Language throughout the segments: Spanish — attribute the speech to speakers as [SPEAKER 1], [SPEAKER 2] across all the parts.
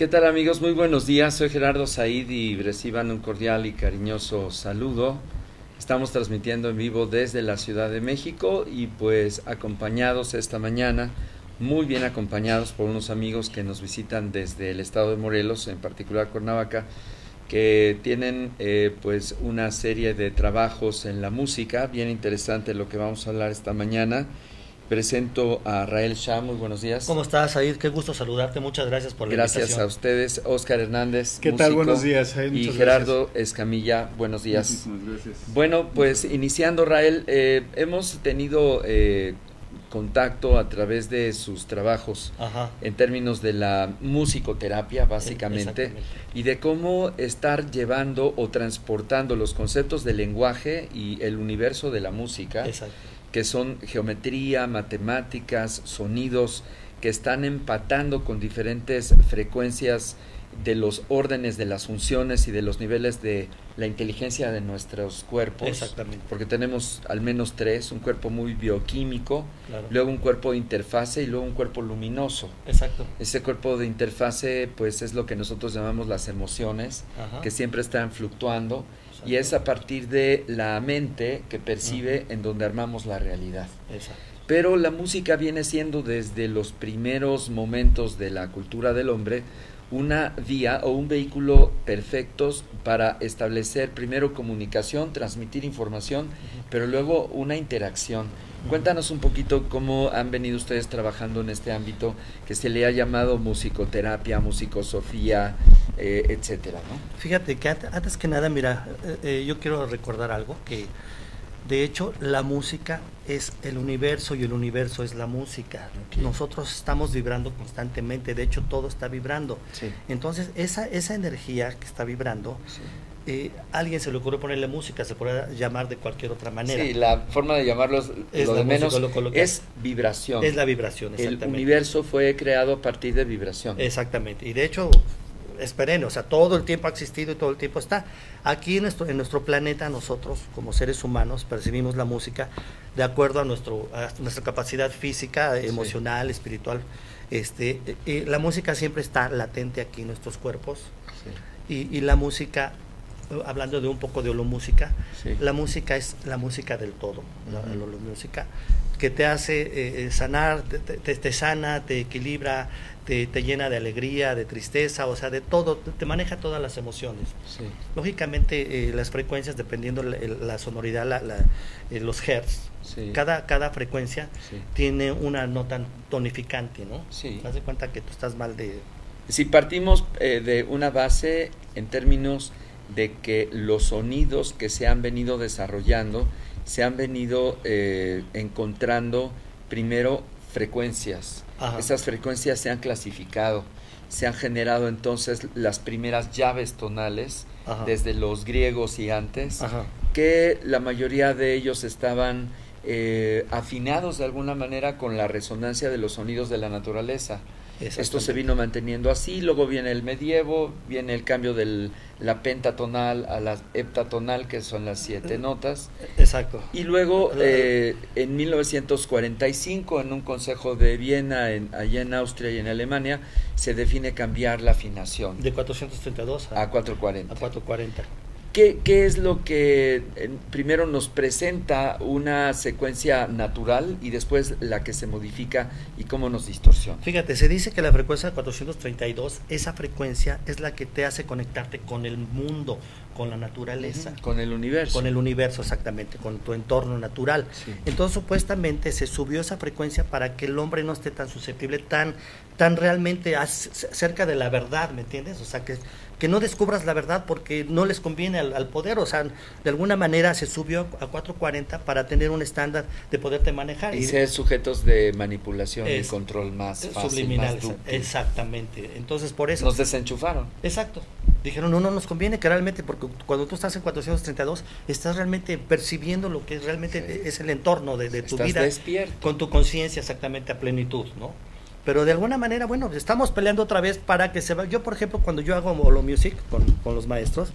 [SPEAKER 1] ¿Qué tal, amigos? Muy buenos días, soy Gerardo Said y reciban un cordial y cariñoso saludo. Estamos transmitiendo en vivo desde la Ciudad de México y pues acompañados esta mañana, muy bien acompañados por unos amigos que nos visitan desde el estado de Morelos, en particular Cuernavaca, que tienen pues una serie de trabajos en la música, bien interesante lo que vamos a hablar esta mañana. Presento a Rael Shah, muy buenos días.
[SPEAKER 2] ¿Cómo estás, Said? Qué gusto saludarte, muchas gracias por la invitación.
[SPEAKER 1] Gracias a ustedes. Oscar Hernández,
[SPEAKER 3] ¿qué tal? Buenos días, Said.
[SPEAKER 1] Y Gerardo Escamilla, buenos días.
[SPEAKER 3] Muchísimas gracias.
[SPEAKER 1] Bueno, pues iniciando, Rael, hemos tenido contacto a través de sus trabajos.
[SPEAKER 2] Ajá.
[SPEAKER 1] En términos de la musicoterapia, básicamente, y de cómo estar llevando o transportando los conceptos del lenguaje y el universo de la música.
[SPEAKER 2] Exacto.
[SPEAKER 1] Que son geometría, matemáticas, sonidos que están empatando con diferentes frecuencias de los órdenes de las funciones y de los niveles de la inteligencia de nuestros cuerpos.
[SPEAKER 2] Exactamente.
[SPEAKER 1] Porque tenemos al menos tres: un cuerpo muy bioquímico,
[SPEAKER 2] claro,
[SPEAKER 1] luego un cuerpo de interfase y luego un cuerpo luminoso.
[SPEAKER 2] Exacto.
[SPEAKER 1] Ese cuerpo de interfase pues es lo que nosotros llamamos las emociones. Ajá. Que siempre están fluctuando. Y es a partir de la mente que percibe en donde armamos la realidad.
[SPEAKER 2] Exacto.
[SPEAKER 1] Pero la música viene siendo desde los primeros momentos de la cultura del hombre una vía o un vehículo perfectos para establecer primero comunicación, transmitir información, pero luego una interacción. Cuéntanos un poquito cómo han venido ustedes trabajando en este ámbito que se le ha llamado musicoterapia, musicosofía, etcétera, ¿no?
[SPEAKER 2] Fíjate que antes que nada, mira, yo quiero recordar algo, que de hecho la música es el universo y el universo es la música. Okay. Nosotros estamos vibrando constantemente, de hecho todo está vibrando. Sí. Entonces esa energía que está vibrando, sí, alguien se le ocurrió ponerle música, se puede llamar de cualquier otra manera.
[SPEAKER 1] Sí, la forma de llamarlo es lo de menos, es vibración.
[SPEAKER 2] Es la vibración, exactamente.
[SPEAKER 1] El universo fue creado a partir de vibración.
[SPEAKER 2] Exactamente, y de hecho es perenne, o sea, todo el tiempo ha existido y todo el tiempo está. Aquí en nuestro planeta, nosotros como seres humanos percibimos la música de acuerdo a nuestra capacidad física, emocional, sí, espiritual. La música siempre está latente aquí en nuestros cuerpos. Sí. Y la música, hablando de un poco de holomúsica, sí, la música es la música del todo, la holomúsica, que te hace sanar, te sana, te equilibra, te llena de alegría, de tristeza, o sea, de todo, te maneja todas las emociones. Sí. Lógicamente, las frecuencias, dependiendo la sonoridad, los hertz, sí, cada frecuencia, sí, tiene una nota tonificante, ¿no? Sí. Te das cuenta que tú estás mal de...
[SPEAKER 1] Si partimos de una base en términos de que los sonidos que se han venido desarrollando, se han venido encontrando primero frecuencias. Ajá. Esas frecuencias se han clasificado, se han generado entonces las primeras llaves tonales. Ajá. Desde los griegos y antes. Ajá. Que la mayoría de ellos estaban afinados de alguna manera con la resonancia de los sonidos de la naturaleza. Esto se vino manteniendo así, luego viene el medievo, viene el cambio de la pentatonal a la heptatonal, que son las 7 notas.
[SPEAKER 2] Exacto.
[SPEAKER 1] Y luego en 1945, en un consejo de Viena, allá en Austria y en Alemania, se define cambiar la afinación.
[SPEAKER 2] De 432
[SPEAKER 1] a 440.
[SPEAKER 2] A 440.
[SPEAKER 1] ¿Qué es lo que primero nos presenta una secuencia natural y después la que se modifica y cómo nos distorsiona?
[SPEAKER 2] Fíjate, se dice que la frecuencia 432, esa frecuencia es la que te hace conectarte con el mundo, con la naturaleza.
[SPEAKER 1] Con el universo.
[SPEAKER 2] Con el universo, exactamente, con tu entorno natural. Sí. Entonces, supuestamente se subió esa frecuencia para que el hombre no esté tan susceptible, tan realmente cerca de la verdad, ¿me entiendes? O sea, que no descubras la verdad porque no les conviene al poder, o sea, de alguna manera se subió a 440 para tener un estándar de poderte manejar.
[SPEAKER 1] Y ser sujetos de manipulación y control más fácil,
[SPEAKER 2] subliminal,
[SPEAKER 1] más dúctil.
[SPEAKER 2] Exactamente, entonces por eso...
[SPEAKER 1] Nos desenchufaron.
[SPEAKER 2] Exacto, dijeron, no nos conviene que realmente, porque cuando tú estás en 432, estás realmente percibiendo lo que realmente sí, es el entorno de tu vida.
[SPEAKER 1] Estás despierto.
[SPEAKER 2] Con tu conciencia exactamente a plenitud, ¿no? Pero de alguna manera, bueno, estamos peleando otra vez para que se vaya. Yo, por ejemplo, cuando yo hago Holo Music con los maestros,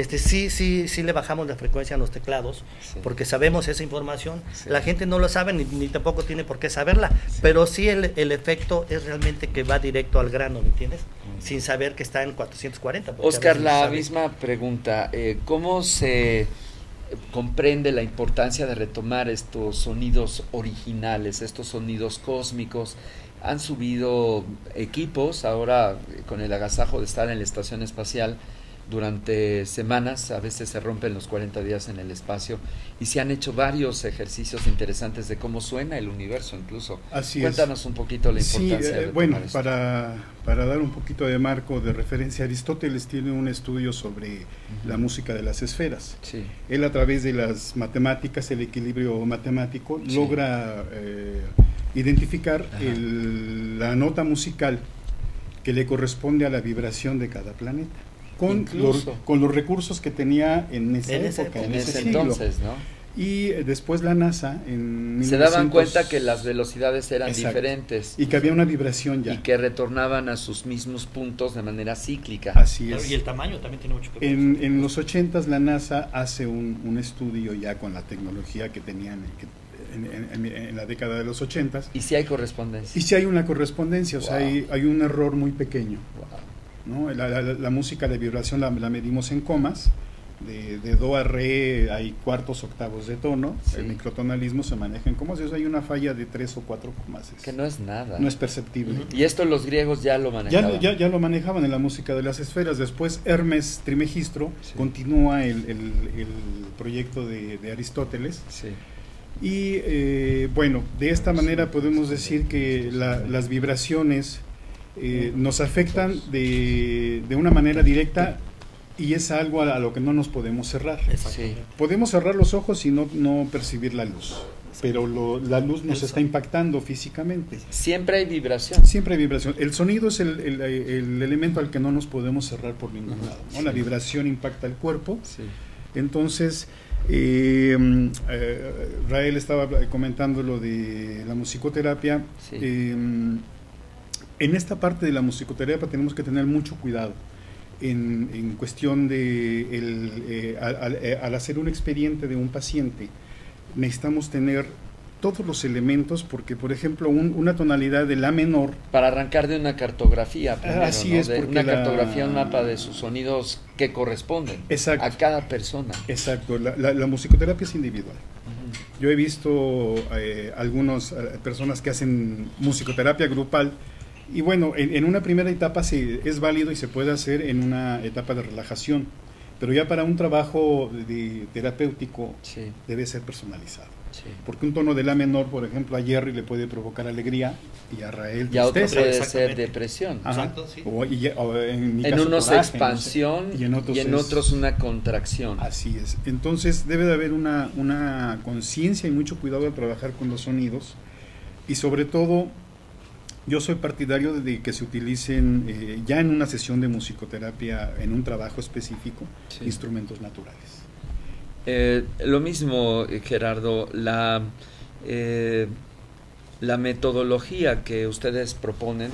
[SPEAKER 2] sí, sí le bajamos la frecuencia a los teclados, sí, porque sabemos esa información. Sí. La gente no lo sabe ni tampoco tiene por qué saberla, sí, pero sí el efecto es realmente que va directo al grano, ¿me entiendes? sin saber que está en 440.
[SPEAKER 1] Oscar, la misma pregunta, ¿cómo se comprende la importancia de retomar estos sonidos originales, estos sonidos cósmicos? Han subido equipos ahora con el agasajo de estar en la estación espacial durante semanas, a veces se rompen los 40 días en el espacio, y se han hecho varios ejercicios interesantes de cómo suena el universo incluso.
[SPEAKER 3] Así
[SPEAKER 1] Cuéntanos un poquito la importancia de
[SPEAKER 3] bueno,
[SPEAKER 1] esto.
[SPEAKER 3] para dar un poquito de marco de referencia, Aristóteles tiene un estudio sobre la música de las esferas.
[SPEAKER 1] Sí.
[SPEAKER 3] Él, a través de las matemáticas, el equilibrio matemático, logra identificar la nota musical que le corresponde a la vibración de cada planeta, con los recursos que tenía en esa época, en ese siglo.
[SPEAKER 1] Entonces, ¿no?
[SPEAKER 3] Y después la NASA en
[SPEAKER 1] se daban cuenta que las velocidades eran diferentes
[SPEAKER 3] y que había una vibración ya
[SPEAKER 1] y que retornaban a sus mismos puntos de manera cíclica.
[SPEAKER 3] Así es.
[SPEAKER 2] Y el tamaño también tiene mucho que ver.
[SPEAKER 3] En los 80s la NASA hace un estudio ya con la tecnología que tenían en la década de los 80s.
[SPEAKER 1] ¿Y si hay correspondencia?
[SPEAKER 3] Y si hay una correspondencia, o sea, hay un error muy pequeño. ¿No? La música de vibración la medimos en comas, de do a re hay cuartos, octavos de tono, el microtonalismo se maneja en comas, y hay una falla de 3 o 4 compases.
[SPEAKER 1] Que no es nada.
[SPEAKER 3] No es perceptible.
[SPEAKER 1] Y esto los griegos ya lo manejaban.
[SPEAKER 3] Ya lo manejaban en la música de las esferas. Después Hermes Trimegistro continúa el proyecto de Aristóteles.
[SPEAKER 1] Sí.
[SPEAKER 3] Y bueno, de esta manera podemos decir que las vibraciones nos afectan de una manera directa, y es algo a lo que no nos podemos cerrar.
[SPEAKER 1] Sí.
[SPEAKER 3] Podemos cerrar los ojos y no percibir la luz, pero la luz nos está impactando físicamente.
[SPEAKER 1] Siempre hay vibración.
[SPEAKER 3] Siempre hay vibración. El sonido es el elemento al que no nos podemos cerrar por ningún lado, ¿no? La vibración impacta el cuerpo.
[SPEAKER 1] Sí.
[SPEAKER 3] Entonces, Rael estaba comentando lo de la musicoterapia.
[SPEAKER 1] Sí.
[SPEAKER 3] En esta parte de la musicoterapia tenemos que tener mucho cuidado en cuestión de al hacer un expediente de un paciente necesitamos tener todos los elementos, porque por ejemplo una tonalidad de la menor,
[SPEAKER 1] para arrancar de una cartografía primero,
[SPEAKER 3] así
[SPEAKER 1] ¿no?
[SPEAKER 3] es,
[SPEAKER 1] de
[SPEAKER 3] porque
[SPEAKER 1] una cartografía, un mapa de sus sonidos que corresponden a cada persona.
[SPEAKER 3] Exacto, la musicoterapia es individual. Yo he visto algunas personas que hacen musicoterapia grupal. Y bueno, en una primera etapa es válido y se puede hacer en una etapa de relajación, pero ya para un trabajo terapéutico debe ser personalizado. Sí. Porque un tono de la menor, por ejemplo, a Jerry le puede provocar alegría y a Rael
[SPEAKER 1] y a otro puede ser depresión.
[SPEAKER 3] Exacto, sí. O en mi
[SPEAKER 1] caso,
[SPEAKER 3] unos
[SPEAKER 1] coraje, expansión, no sé, y en otros una contracción.
[SPEAKER 3] Así es. Entonces debe de haber una conciencia y mucho cuidado al trabajar con los sonidos, y sobre todo yo soy partidario de que se utilicen ya en una sesión de musicoterapia, en un trabajo específico, instrumentos naturales.
[SPEAKER 1] Lo mismo, Gerardo, la metodología que ustedes proponen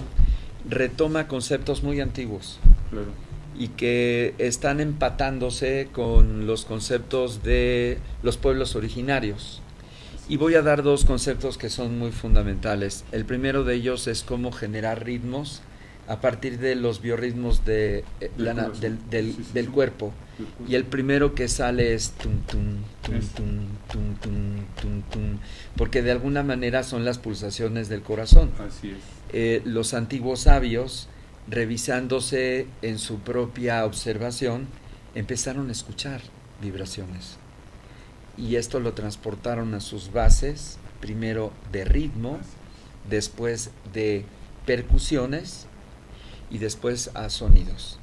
[SPEAKER 1] retoma conceptos muy antiguos.
[SPEAKER 4] Claro.
[SPEAKER 1] Y que están empatándose con los conceptos de los pueblos originarios. Y voy a dar dos conceptos que son muy fundamentales. El primero de ellos es cómo generar ritmos a partir de los biorritmos del cuerpo. Y el primero que sale es tum, tum, tum, tum, tum, tum, tum, tum, porque de alguna manera son las pulsaciones del corazón.
[SPEAKER 4] Así
[SPEAKER 1] es. Los antiguos sabios, revisándose en su propia observación, empezaron a escuchar vibraciones. Y esto lo transportaron a sus bases, primero de ritmo, después de percusiones y después a sonidos.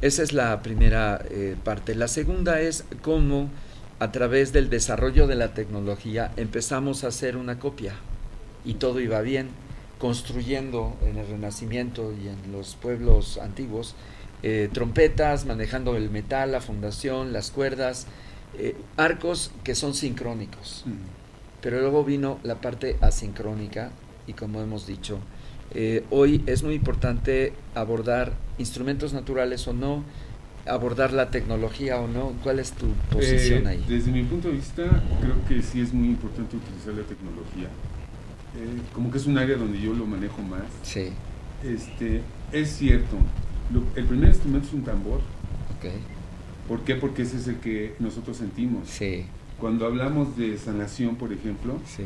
[SPEAKER 1] Esa es la primera parte. La segunda es cómo a través del desarrollo de la tecnología empezamos a hacer una copia y todo iba bien, construyendo en el Renacimiento y en los pueblos antiguos trompetas, manejando el metal, la fundación, las cuerdas, arcos que son sincrónicos, pero luego vino la parte asincrónica y como hemos dicho, hoy es muy importante abordar instrumentos naturales o no, abordar la tecnología o no. ¿Cuál es tu posición ahí?
[SPEAKER 4] Desde mi punto de vista, creo que sí es muy importante utilizar la tecnología, como que es un área donde yo lo manejo más.
[SPEAKER 1] Sí.
[SPEAKER 4] Es cierto. El primer instrumento es un tambor.
[SPEAKER 1] Ok.
[SPEAKER 4] ¿Por qué? Porque ese es el que nosotros sentimos.
[SPEAKER 1] Sí,
[SPEAKER 4] Cuando hablamos de sanación, por ejemplo,
[SPEAKER 1] sí,